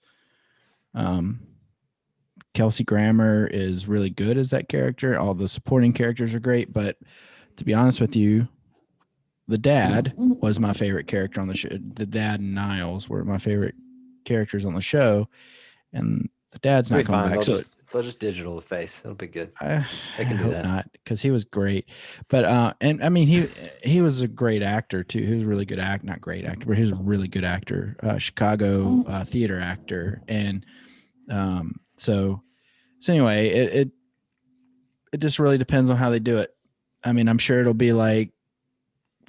Kelsey Grammer is really good as that character. All the supporting characters are great, but to be honest with you, the dad was my favorite character on the show. The dad and Niles were my favorite characters on the show, and the dad's not coming back. They'll just digital the face. It'll be good. I can do hope that. not, because he was great. But and I mean he was a great actor too. He was a really good not great actor, but he was a really good actor. Chicago theater actor, and so anyway, it just really depends on how they do it. I mean, I'm sure it'll be like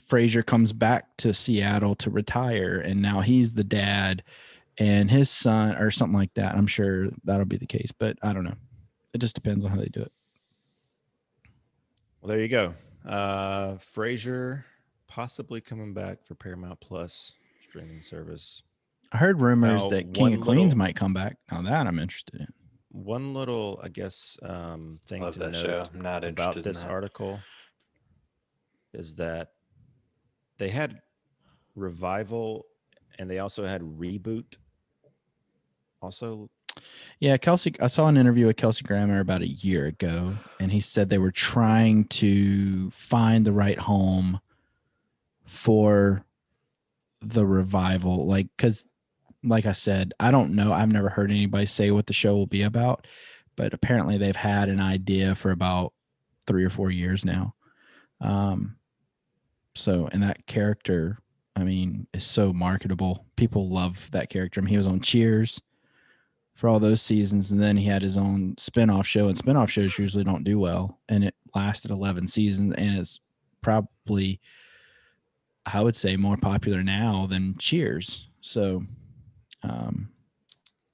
Frasier comes back to Seattle to retire, and now he's the dad and his son or something like that. I'm sure that'll be the case, but I don't know. It just depends on how they do it. well, there you go. Frasier possibly coming back for Paramount Plus streaming service. I heard rumors Now, that King of one Queens little- might come back. Now that I'm interested in. One little, I guess, thing Love to that note show. I'm not interested about in this that. article is that they had revival and they also had reboot. Also, Yeah, I saw an interview with Kelsey Grammer about a year ago, and he said they were trying to find the right home for the revival. Because like I said, I don't know. I've never heard anybody say what the show will be about, but apparently they've had an idea for about 3 or 4 years now. And that character, I mean, is so marketable. People love that character. I mean, he was on Cheers for all those seasons, and then he had his own spinoff show, and spinoff shows usually don't do well, and it lasted 11 seasons, and it's probably, I would say, more popular now than Cheers. So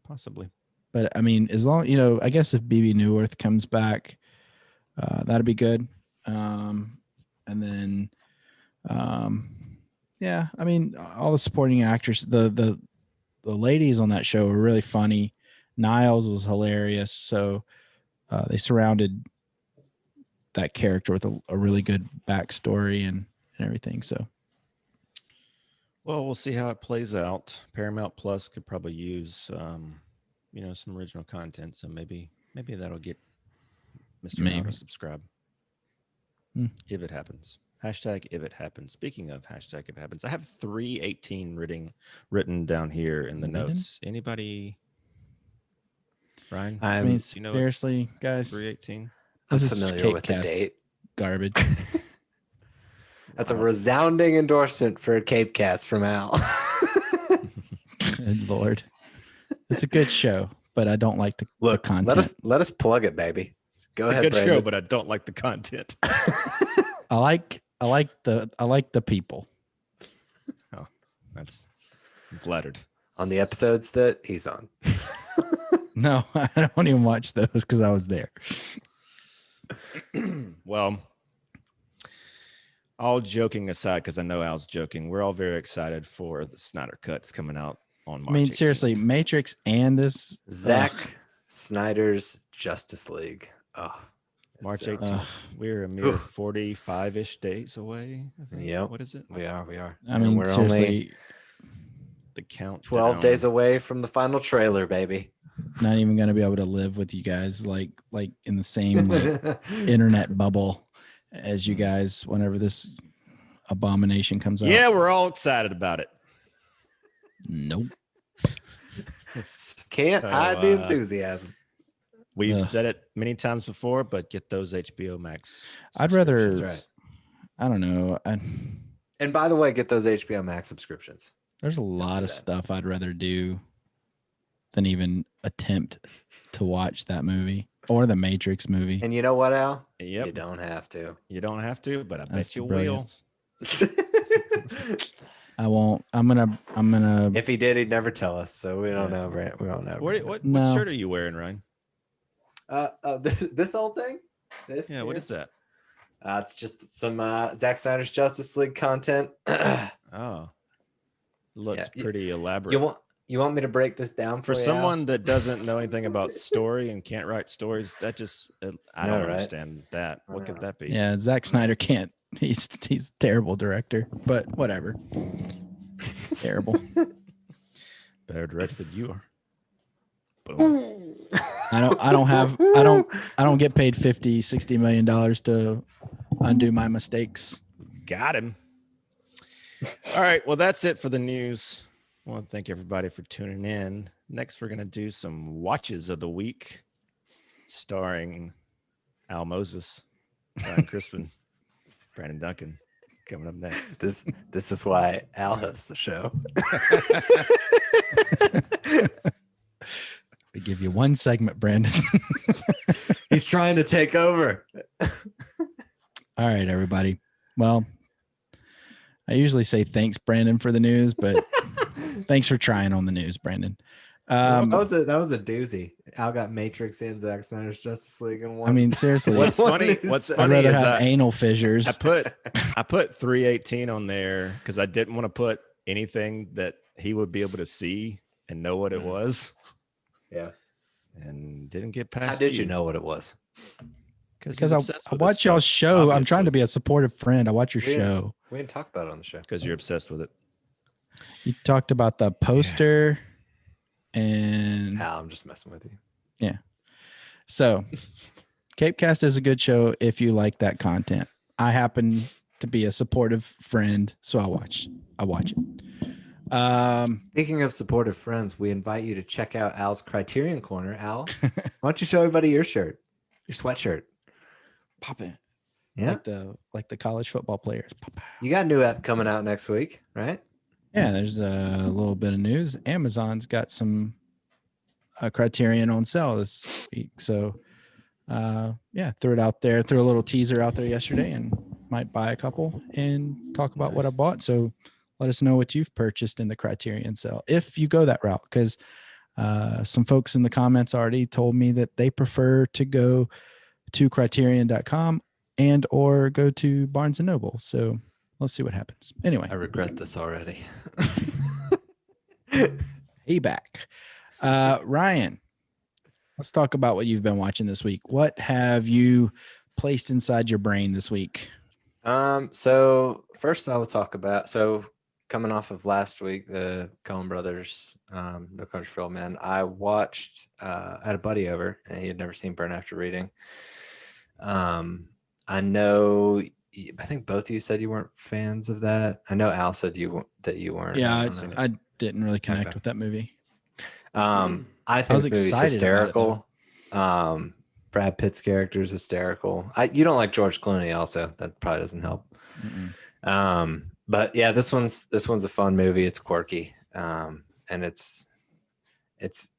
possibly. but I mean, as long, I guess if BB Newirth comes back, that'd be good. And then yeah, I mean, all the supporting actors, the ladies on that show were really funny. Niles was hilarious. So they surrounded that character with a really good backstory and everything. So, Well, we'll see how it plays out. Paramount Plus could probably use, some original content. So maybe that'll get Mr. Al to subscribe. If it happens. Hashtag if it happens. Speaking of hashtag if it happens, I have 318 written down here in the notes. Anybody? Ryan? I mean, seriously, guys, 318. I'm this familiar is with the date. Garbage. That's a resounding endorsement for Cape Cast from Al. Good Lord. It's a good show, but I don't like the content. Let us plug it, baby. Go ahead, Good Brandon. show, but I don't like the content. I like the people. Oh, I'm flattered. On the episodes that he's on. No, I don't even watch those because I was there. Well, all joking aside, because I know Al's joking, we're all very excited for the Snyder Cuts coming out on March 18th. Seriously, Matrix and this Zack Snyder's Justice League. Oh, March 18th. We're a mere 45-ish days away. Yep. What is it? We are. I mean, we're seriously, only the count 12 days away from the final trailer, baby. not even gonna be able to live with you guys like in the same internet bubble as you guys whenever this Abomination comes out. Yeah, we're all excited about it. Nope. Can't hide the enthusiasm. We've said it many times before, but get those HBO Max. I'd rather. That's right. I don't know. And by the way, get those HBO Max subscriptions. There's a lot of stuff I'd rather do than even attempt to watch that movie or the Matrix movie. And you know what, Al? Yep. You don't have to. You don't have to, but I That's bet you the will. brilliance. I won't. I'm gonna. If he did, he'd never tell us. So we don't know, Brent. We don't know. What No. shirt are you wearing, Ryan? This old thing. This. Yeah. What is that? It's just some Zack Snyder's Justice League content. Oh, looks pretty elaborate. You want me to break this down for you, someone Al? that doesn't know anything about story and can't write stories? That just I don't understand that. What could that be? Yeah, Zack Snyder can't. He's a terrible director, but whatever. Terrible. Better director than you are. Boom. I don't get paid $50-60 million to undo my mistakes. Got him. All right. Well, that's it for the news. I want to thank everybody for tuning in. Next, we're going to do some watches of the week starring Al Moses, Ryan Crispin, Brandon Duncan. Coming up next. This is why Al hosts the show. We give you one segment, Brandon. He's trying to take over. All right, everybody. Well, I usually say thanks, Brandon, for the news, but thanks for trying on the news, Brandon. That was a doozy. Al got Matrix and Zack Snyder's Justice League in one. I mean, seriously. What's funny I'd rather is have anal fissures. I put 318 on there because I didn't want to put anything that he would be able to see and know what it was. Yeah. And didn't get past. How did you know what it was? Because I watch y'all's show. Obviously. I'm trying to be a supportive friend. I watch your show. We didn't talk about it on the show. Because you're obsessed with it. You talked about the poster and I'm just messing with you. Yeah. So Cape Cast is a good show if you like that content. I happen to be a supportive friend, so I watch it. Speaking of supportive friends, we invite you to check out Al's Criterion Corner. Al, why don't you show everybody your shirt, your sweatshirt? Pop it. Yeah. Like the college football players. You got a new app coming out next week, right? Yeah, there's a little bit of news. Amazon's got some Criterion on sale this week. So threw it out there, threw a little teaser out there yesterday and might buy a couple and talk about what I bought. So let us know what you've purchased in the Criterion sale if you go that route, because some folks in the comments already told me that they prefer to go to criterion.com and or go to Barnes & Noble. So let's see what happens. Anyway. I regret this already. Hey, back. Ryan, let's talk about what you've been watching this week. What have you placed inside your brain this week? So first I will talk about, coming off of last week, the Coen Brothers, No Country for Old Men, I watched, I had a buddy over and he had never seen Burn After Reading. I know, I think both of you said you weren't fans of that. I know Al said that you weren't. Yeah, I didn't really connect with that movie. I think this movie's hysterical. Brad Pitt's character is hysterical. You don't like George Clooney, also. That probably doesn't help. But yeah, this one's a fun movie. It's quirky, and it's it's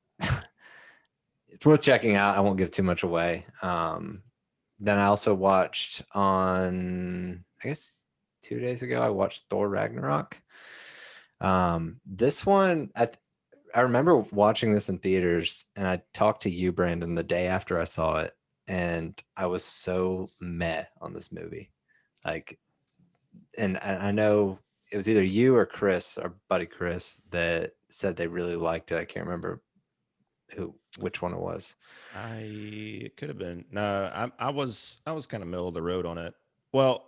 worth checking out. I won't give too much away. Then I also watched on, I guess 2 days ago, I watched Thor Ragnarok. This one, I remember watching this in theaters, and I talked to you, Brandon, the day after I saw it, and I was so meh on this movie. And I know it was either you or Chris, our buddy Chris, that said they really liked it. I can't remember which one it was. It could have been. No, I was kind of middle of the road on it. Well,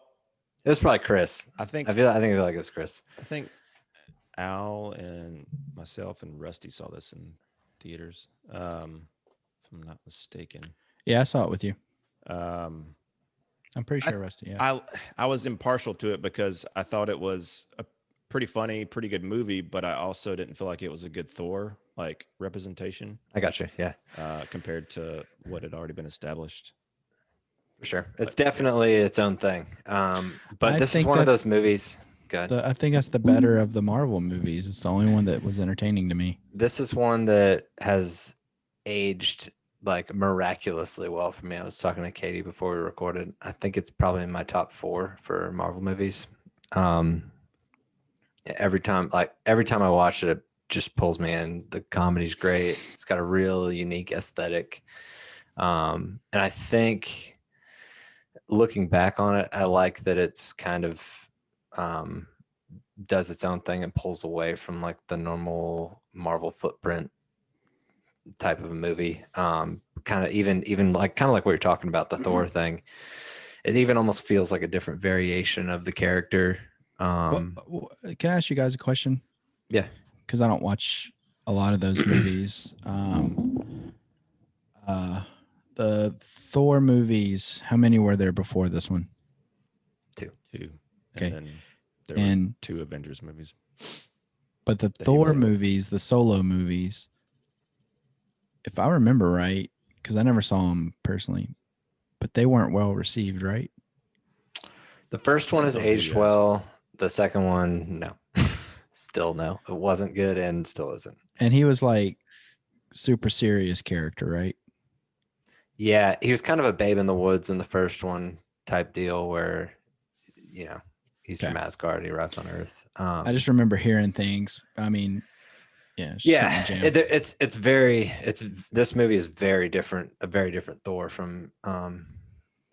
it was probably Chris. I feel like it was Chris. I think Al and myself and Rusty saw this in theaters, if I'm not mistaken. Yeah, I saw it with you. I'm pretty sure Rusty. Yeah. I was impartial to it because I thought it was a pretty funny, pretty good movie, but I also didn't feel like it was a good Thor like representation. I got you. Yeah, compared to what had already been established. for sure. It's definitely its own thing. But this is think one of that's those movies. Good. I think that's the better of the Marvel movies. It's the only one that was entertaining to me. This is one that has aged like miraculously well for me. I was talking to Katie before we recorded. I think it's probably in my top 4 for Marvel movies. Every time I watch it, it just pulls me in. The comedy's great. It's got a real unique aesthetic. And I think looking back on it, I like that it's kind of does its own thing and pulls away from like the normal Marvel footprint type of a movie. Kind of even like what you're talking about, the Thor thing. It even almost feels like a different variation of the character. Can I ask you guys a question? Yeah, because I don't watch a lot of those movies. The Thor movies, how many were there before this one? 2. Okay. And then there were 2 Avengers movies. But the Thor movies, the solo movies, if I remember right, because I never saw them personally, but they weren't well received, right? The first one has aged well. The second one, no. Still no. It wasn't good and still isn't. And he was like super serious character, right? Yeah, he was kind of a babe in the woods in the first one type deal where, he's from Asgard. He arrives on Earth. I just remember hearing things. I mean, this movie is very different, a very different Thor from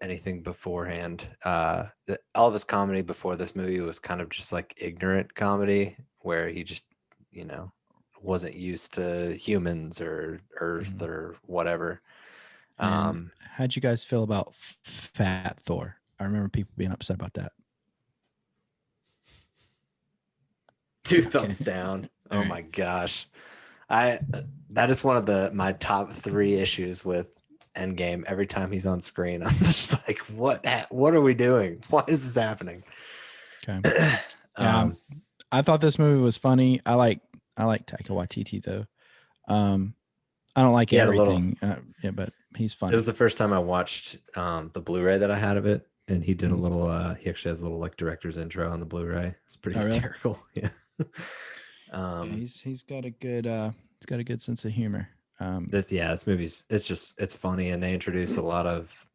anything beforehand. All of his comedy before this movie was kind of just like ignorant comedy where he just, wasn't used to humans or Earth or whatever. How'd you guys feel about Fat Thor? I remember people being upset about that. 2 thumbs down. Oh my gosh. That is one of my top 3 issues with Endgame. Every time he's on screen, I'm just like, what are we doing? Why is this happening? Okay. I thought this movie was funny. I like Taika Waititi though. I don't like everything. But he's funny. It was the first time I watched the Blu-ray that I had of it, and he did a little. He actually has a little like director's intro on the Blu-ray. It's pretty hysterical. Really? Yeah. He's got a good sense of humor. This movie's it's funny, and they introduce a lot of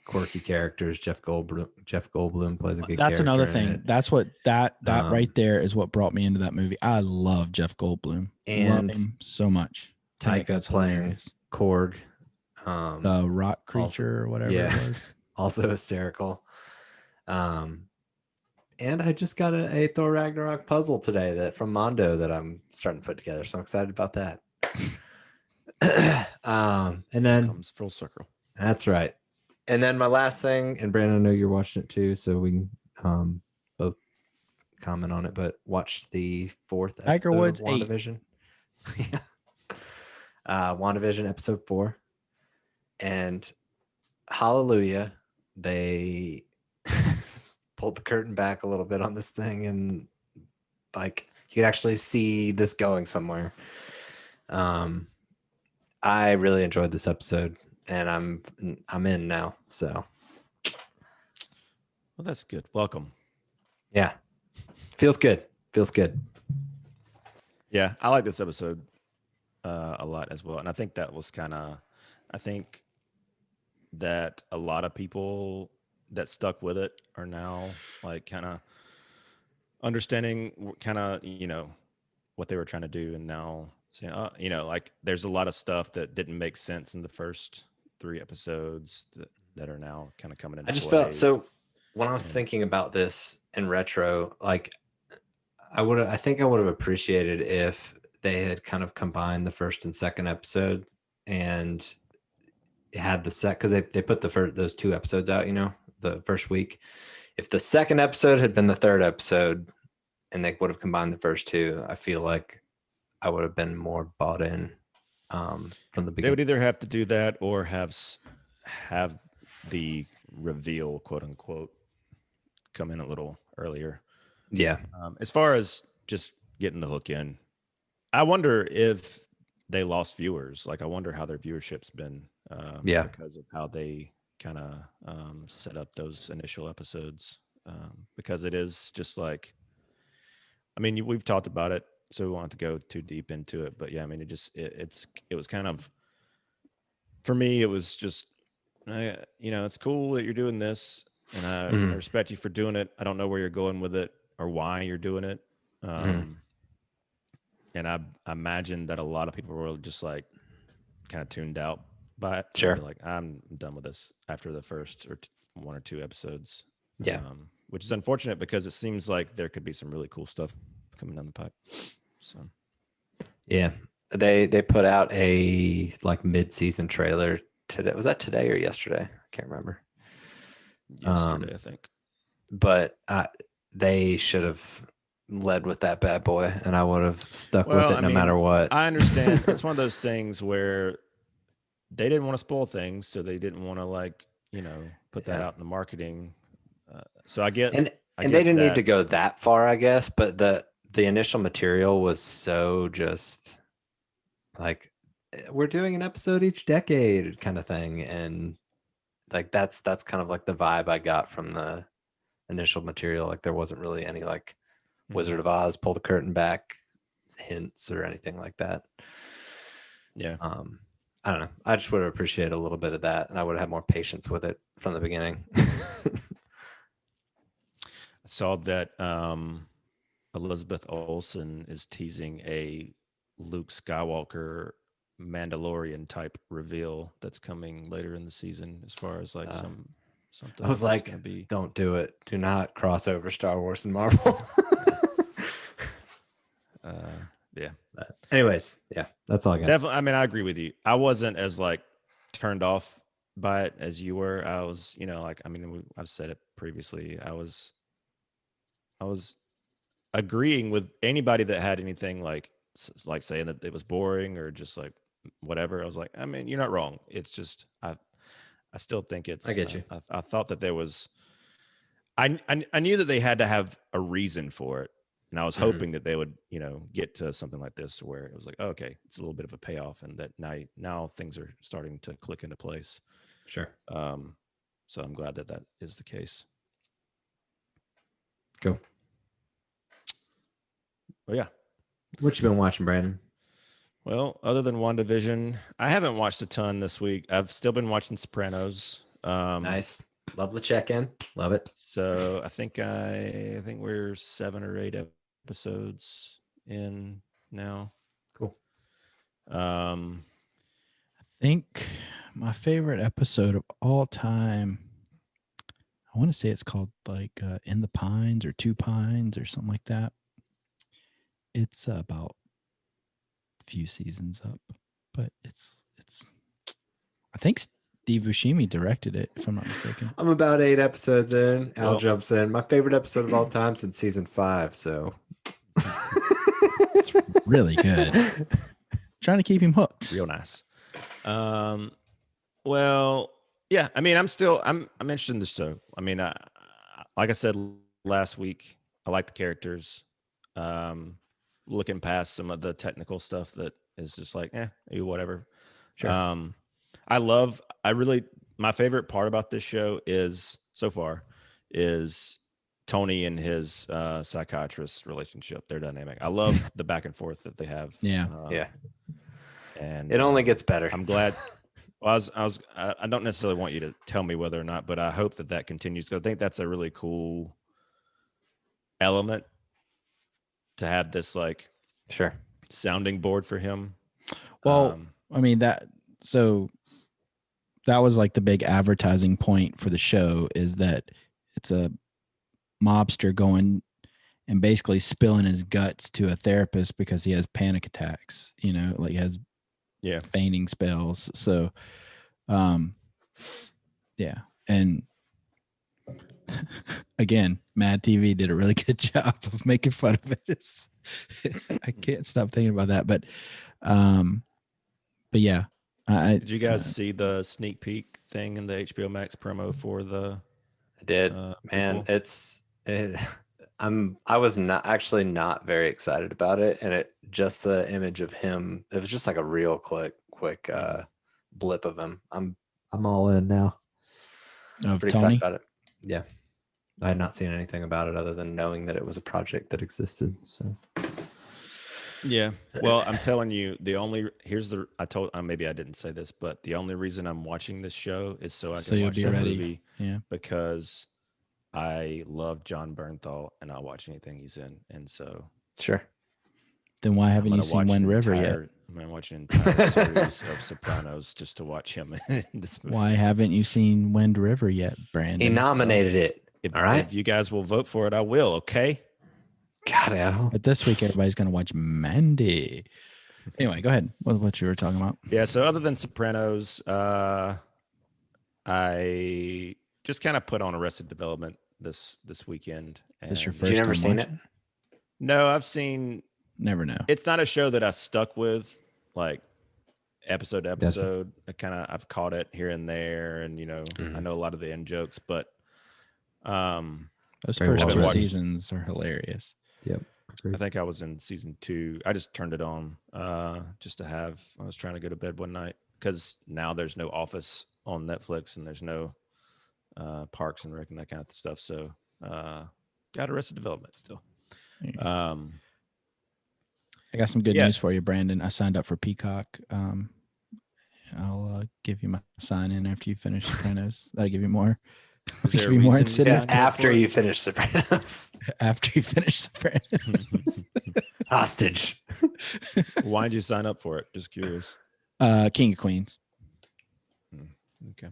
quirky characters. Jeff Goldblum plays a good. That's another thing. That's what that right there is what brought me into that movie. I love Jeff Goldblum. And love him so much. Taika playing Korg, the rock creature or whatever it was. Also hysterical. And I just got a Thor Ragnarok puzzle today from Mondo that I'm starting to put together. So I'm excited about that. And then comes full circle. That's right. And then my last thing, and Brandon, I know you're watching it too, so we can both comment on it, but watched the 4th episode Tiger Woods of WandaVision. WandaVision episode 4. And hallelujah, they pulled the curtain back a little bit on this thing, and like you could actually see this going somewhere. I really enjoyed this episode, and I'm in now. So, well, that's good. Welcome. Yeah, feels good. Yeah, I like this episode a lot as well, and I think that was I think that a lot of people that stuck with it are now like kind of understanding what they were trying to do, and now saying, like there's a lot of stuff that didn't make sense in the first 3 episodes that are now kind of coming into I just play. felt so when I was thinking about this in retro, like I think I would have appreciated if they had kind of combined the first and second episode and had because they put those 2 episodes out, the first week. If the second episode had been the 3rd episode and they would have combined the first 2, I feel like I would have been more bought in from the beginning. They would either have to do that or have the reveal, quote unquote, come in a little earlier. Yeah. As far as just getting the hook in, I wonder if they lost viewers. Like, I wonder how their viewership's been because of how they kind of set up those initial episodes. Because it is just like, I mean, we've talked about it, so we won't have to go too deep into it. But yeah, I mean, it was kind of, for me, it was just, it's cool that you're doing this, and I respect you for doing it. I don't know where you're going with it or why you're doing it. And I imagine that a lot of people were just like kind of tuned out by it. Sure. Like, I'm done with this after the first or one or two episodes. Yeah. Which is unfortunate because it seems like there could be some really cool stuff coming down the pipe. So yeah, they put out a like mid-season trailer today. Was that today or yesterday? I can't remember. Yesterday, I think. But they should have led with that bad boy, and I would have stuck with it no matter what. I understand. It's one of those things where they didn't want to spoil things, so they didn't want to put that out in the marketing. So I get, and they didn't need to go that far, I guess. But the initial material was so just like, we're doing an episode each decade kind of thing, and like that's kind of like the vibe I got from the initial material. Like, there wasn't really any like Wizard of Oz, pull the curtain back hints or anything like that. Yeah. I don't know. I just would have appreciated a little bit of that, and I would have had more patience with it from the beginning. I saw that Elizabeth Olsen is teasing a Luke Skywalker Mandalorian type reveal that's coming later in the season, as far as like something. I was like, don't do it. Do not cross over Star Wars and Marvel. Yeah. But anyways, yeah, that's all I got. Definitely. I mean, I agree with you. I wasn't as like turned off by it as you were. I was, I've said it previously. I was agreeing with anybody that had anything like saying that it was boring or just like whatever. I was like, I mean, you're not wrong. It's just, I still think it's, I get you. I thought that there was, I knew that they had to have a reason for it. And I was hoping that they would, get to something like this where it was like, oh, okay, it's a little bit of a payoff, and that now things are starting to click into place. Sure. So I'm glad that is the case. Go. Well, yeah. What you been watching, Brandon? Well, other than WandaVision, I haven't watched a ton this week. I've still been watching Sopranos. Nice. Love the check-in. Love it. So I think we're 7 or 8 episodes in now. Cool. I think my favorite episode of all time, I want to say it's called like In the Pines or Two Pines or something like that. It's about a few seasons up, but it's I think Steve Buscemi directed it, if I'm not mistaken. I'm about 8 episodes in. Al jumps in. My favorite episode of all time since season 5. So it's really good. Trying to keep him hooked. Real nice. Well, yeah. I mean, I'm interested in the show. I mean, like I said last week, I like the characters. Looking past some of the technical stuff that is just like, whatever. Sure. My favorite part about this show is Tony and his psychiatrist relationship, their dynamic. I love the back and forth that they have. Yeah. And it only gets better. I'm glad. Well, I don't necessarily want you to tell me whether or not, but I hope that continues. I think that's a really cool element to have this like sounding board for him. Well, I mean that was like the big advertising point for the show, is that it's a mobster going and basically spilling his guts to a therapist because he has panic attacks, like he has fainting spells. So, yeah. And again, Mad TV did a really good job of making fun of it. I can't stop thinking about that. But yeah, Did you guys see the sneak peek thing in the HBO Max promo for the? I did, man. I was not very excited about it, and it just the image of him. It was just like a real quick blip of him. I'm all in now. Of Pretty Tony? excited about it. Yeah, I had not seen anything about it other than knowing that it was a project that existed. So Yeah. Well, I'm telling you, maybe I didn't say this, but the only reason I'm watching this show is so I can you'll watch be that ready. movie. Yeah. Because I love John Bernthal and I'll watch anything he's in. And so sure. Then why haven't you seen Wind River yet? I'm going to watch an entire series of Sopranos just to watch him in this movie. Why haven't you seen Wind River yet, Brandon? He nominated it. All right. If you guys will vote for it, I will. Okay. God, Al. But this week, everybody's going to watch Mandy. Anyway, go ahead. What you were talking about? Yeah. So other than Sopranos, I just kind of put on Arrested Development this weekend. Is this your Did first you never time seen it? watching? No, I've seen. Never know. It's not a show that I stuck with, like episode to episode. I've caught it here and there, and I know a lot of the end jokes, but those first two seasons are hilarious. Yep. I think I was in season 2. I just turned it on just to have. I was trying to go to bed one night because now there's no Office on Netflix and there's no Parks and Rec and that kind of stuff. So got Arrested Development still. I got some good news for you, Brandon. I signed up for Peacock. I'll give you my sign in after you finish Sopranos. That'll give you more. Give you more incentive. After you finish Sopranos. After you finish Sopranos. Hostage. Why did you sign up for it? Just curious. King of Queens. Okay.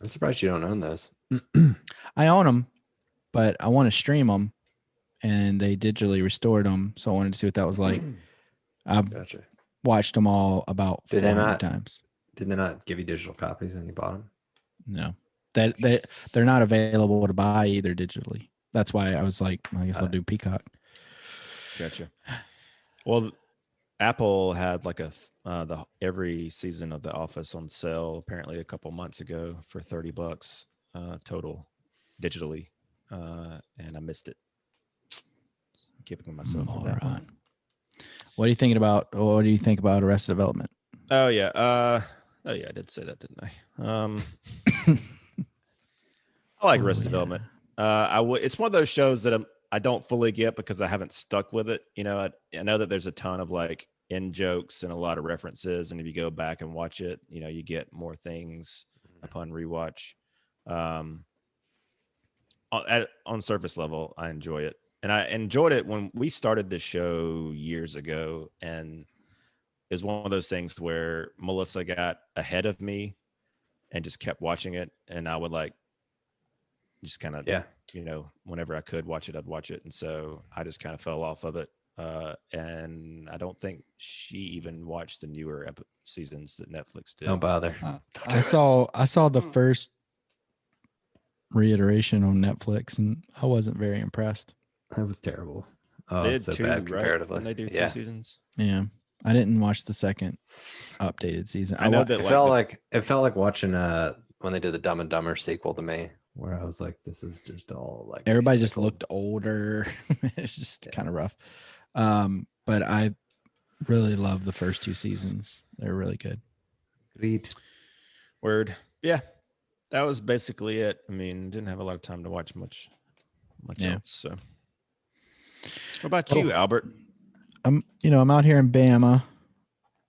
I'm surprised you don't own those. I own them, but I want to stream them, and they digitally restored them, so I wanted to see what that was like. I've watched them all about 400 times. Did they not give you digital copies when you bought them? No. They're not available to buy either digitally. That's why I was like, I guess I'll do Peacock. Gotcha. Well, Apple had like every season of The Office on sale apparently a couple months ago for $30 total digitally, and I missed it. I'm keeping myself from that one. What do you think about Arrested Development? Oh yeah, I did say that, didn't I? I like Arrested Development. It's one of those shows that I don't fully get because I haven't stuck with it. I know that there's a ton of like in jokes and a lot of references, and if you go back and watch it, you get more things upon rewatch. On surface level, I enjoy it, and I enjoyed it when we started this show years ago, and is one of those things where Melissa got ahead of me and just kept watching it, and I would like just kind of whenever I could watch it, I'd watch it, and so I just kind of fell off of it. And I don't think she even watched the newer seasons that Netflix did. Don't bother. I saw the first reiteration on Netflix, and I wasn't very impressed. That was terrible. Oh, they did so 2, bad right? comparatively. Didn't they do 2 seasons? Yeah, I didn't watch the second updated season. I know that it felt like watching when they did the Dumb and Dumber sequel to me, where I was like, this is just all like everybody just looked older. It's just kind of rough. But I really love the first 2 seasons. They're really good. Agreed. Word. Yeah. That was basically it. I mean, didn't have a lot of time to watch much else. So what about you, Albert? I'm out here in Bama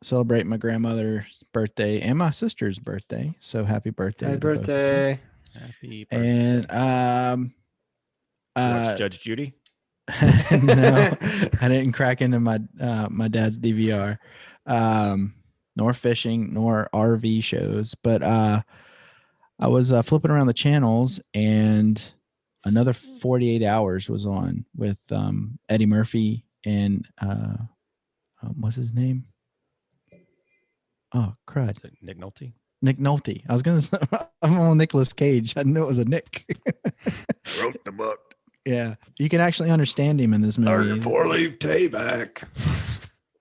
celebrating my grandmother's birthday and my sister's birthday. So happy birthday. Happy birthday. Happy birthday. And watch Judge Judy? No, I didn't crack into my dad's DVR, nor fishing, nor RV shows. But I was flipping around the channels, and another 48 Hours was on with Eddie Murphy and what's his name? Oh, crud! Nick Nolte. Nick Nolte. I was gonna say, I'm on Nicolas Cage. I knew it was a Nick. Wrote the book. Yeah, you can actually understand him in this movie. 4-leaf tayback.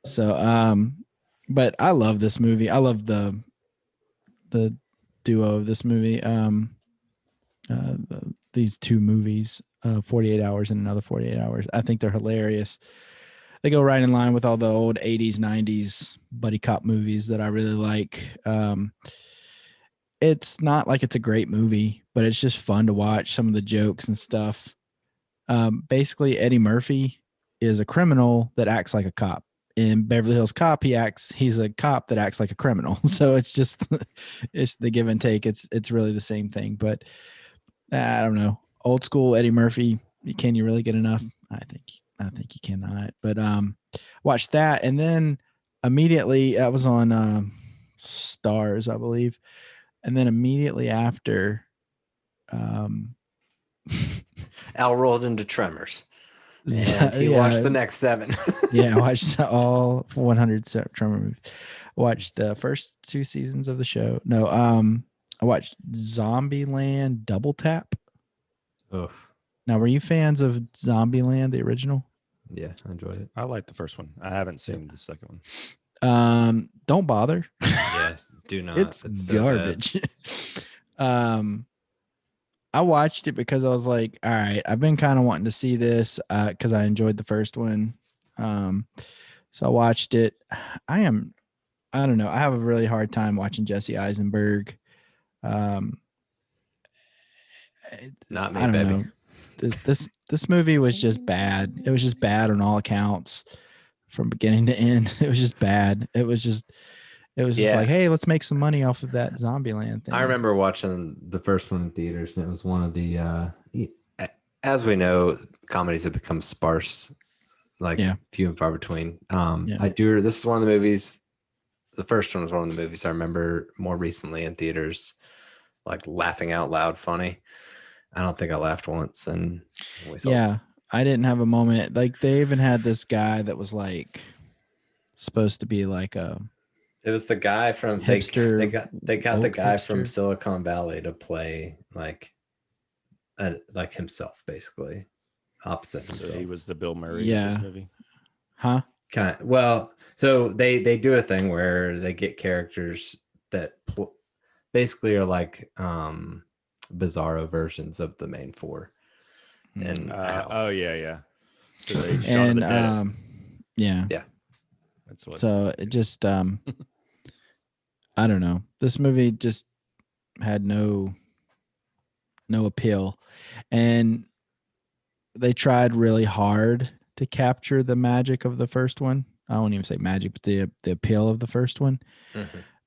So, but I love this movie. I love the the duo of this movie. These two movies, 48 Hours and Another 48 Hours. I think they're hilarious. They go right in line with all the old 80s, 90s buddy cop movies that I really like. It's not like it's a great movie, but it's just fun to watch some of the jokes and stuff. Basically, Eddie Murphy is a criminal that acts like a cop. In Beverly Hills Cop, he's a cop that acts like a criminal. So it's just it's the give and take. It's really the same thing. But I don't know. Old school Eddie Murphy. Can you really get enough? I think you cannot. But watch that, and then immediately that was on Stars, I believe, and then immediately after, Al rolled into Tremors. And he watched the next 7. Yeah, I watched all 100 Tremor movies. Watched the first 2 seasons of the show. No, I watched Zombieland Double Tap. Oof. Now, were you fans of Zombieland, the original? Yeah, I enjoyed it. I like the first one. I haven't seen the second one. Don't bother. Yeah, do not. It's garbage. I watched it because I was like, all right, I've been kind of wanting to see this because I enjoyed the first one. So I watched it. I don't know. I have a really hard time watching Jesse Eisenberg. Not me, I don't baby. know. This movie was just bad. It was just bad on all accounts from beginning to end. It was just bad. It was just like, hey, let's make some money off of that Zombieland thing. I remember watching the first one in theaters, and it was one of the as we know, comedies have become sparse, few and far between. This is one of the movies. The first one was one of the movies I remember more recently in theaters, like laughing out loud funny. I don't think I laughed once. And I didn't have a moment. Like, they even had this guy that was like supposed to be like a. It was the guy from hipster. They got the guy hipster from Silicon Valley to play like himself, basically opposite himself. So he was the Bill Murray of this movie, huh? Well, so they do a thing where they get characters that basically are like bizarro versions of the main 4. And yeah. So they Shaun of the Dead. Yeah. That's what. So it just I don't know. This movie just had no appeal, and they tried really hard to capture the magic of the first one. I won't even say magic, but the appeal of the first one.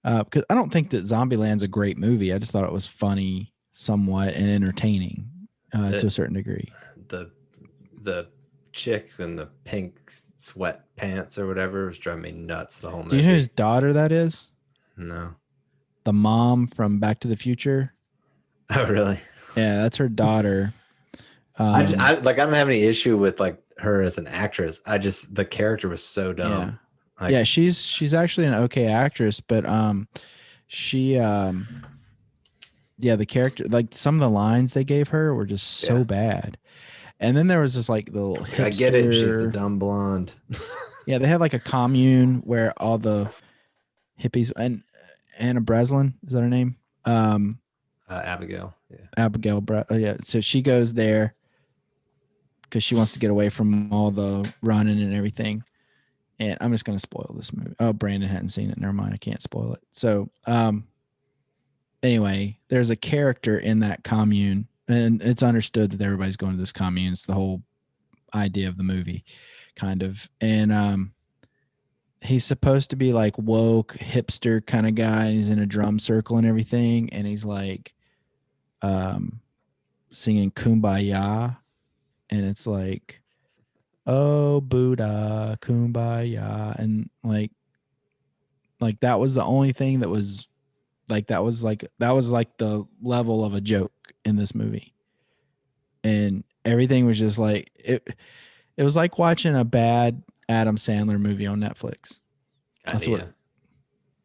Because I don't think that Zombieland's a great movie. I just thought it was funny somewhat and entertaining to a certain degree. The chick in the pink sweatpants or whatever was driving me nuts the whole movie. Do you know whose daughter that is? No. The mom from Back to the Future. Oh, really? Yeah, that's her daughter. I don't have any issue with like her as an actress. The character was so dumb. Yeah, she's actually an okay actress, but the character, like some of the lines they gave her were just so bad. And then there was this like the little hipster, I get it. She's the dumb blonde. Yeah, they had like a commune where all the hippies, and Anna Breslin, is that her name? Abigail. Yeah. Abigail. Yeah. So she goes there because she wants to get away from all the running and everything. And I'm just going to spoil this movie. Oh, Brandon hadn't seen it. Never mind. I can't spoil it. So anyway, there's a character in that commune, and it's understood that everybody's going to this commune. It's the whole idea of the movie, kind of. And he's supposed to be like woke, hipster kind of guy. And he's in a drum circle and everything. And he's like singing Kumbaya. And it's like, oh, Buddha, Kumbaya. And like that was the only thing that was like, that was like the level of a joke in this movie. And everything was just like, it was like watching a bad Adam Sandler movie on Netflix. That's what.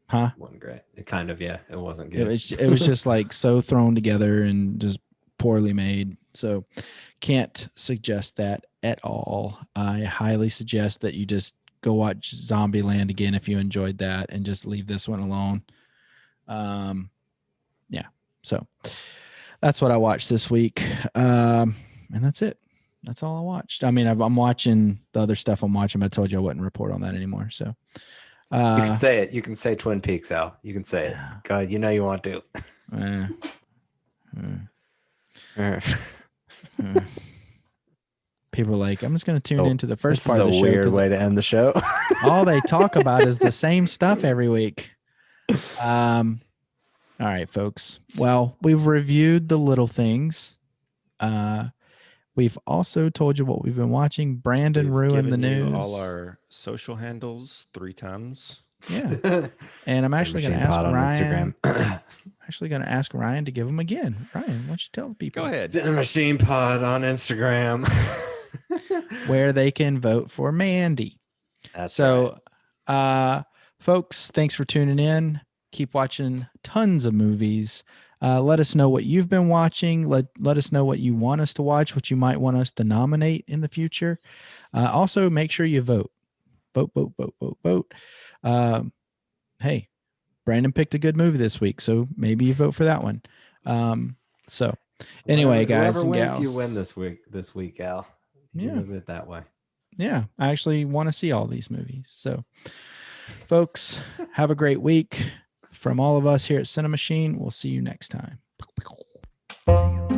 Huh? It wasn't great. It kind of, yeah. It wasn't good. It was just like so thrown together and just poorly made. So can't suggest that at all. I highly suggest that you just go watch Zombieland again if you enjoyed that, and just leave this one alone. So that's what I watched this week. And that's it. That's all I watched. I mean, I'm watching the other stuff I'm watching, but I told you I wouldn't report on that anymore. So You can say it. You can say Twin Peaks, Al. You can say it. God, you know you want to. People are like, I'm just going to tune into the first part of the show. This is a weird way to end the show. All they talk about is the same stuff every week. All right, folks. Well, we've reviewed the little things. We've also told you what we've been watching. Brandon ruined the news. All our social handles 3 times. Yeah. And I'm actually going to ask Ryan. Instagram. Actually going to ask Ryan to give them again. Ryan, why don't you tell the people? Go ahead. CiNEMACHiNE Pod on Instagram. Where they can vote for Mandy. That's so, folks, thanks for tuning in. Keep watching tons of movies. Let us know what you've been watching. Let us know what you want us to watch, what you might want us to nominate in the future. Also, make sure you vote. Vote. Hey, Brandon picked a good movie this week, so maybe you vote for that one. So anyway, guys whoever and wins, gals, you win this week, Al. You live it that way. Yeah, I actually want to see all these movies. So, folks, have a great week. From all of us here at CiNEMACHiNE, we'll see you next time. See ya.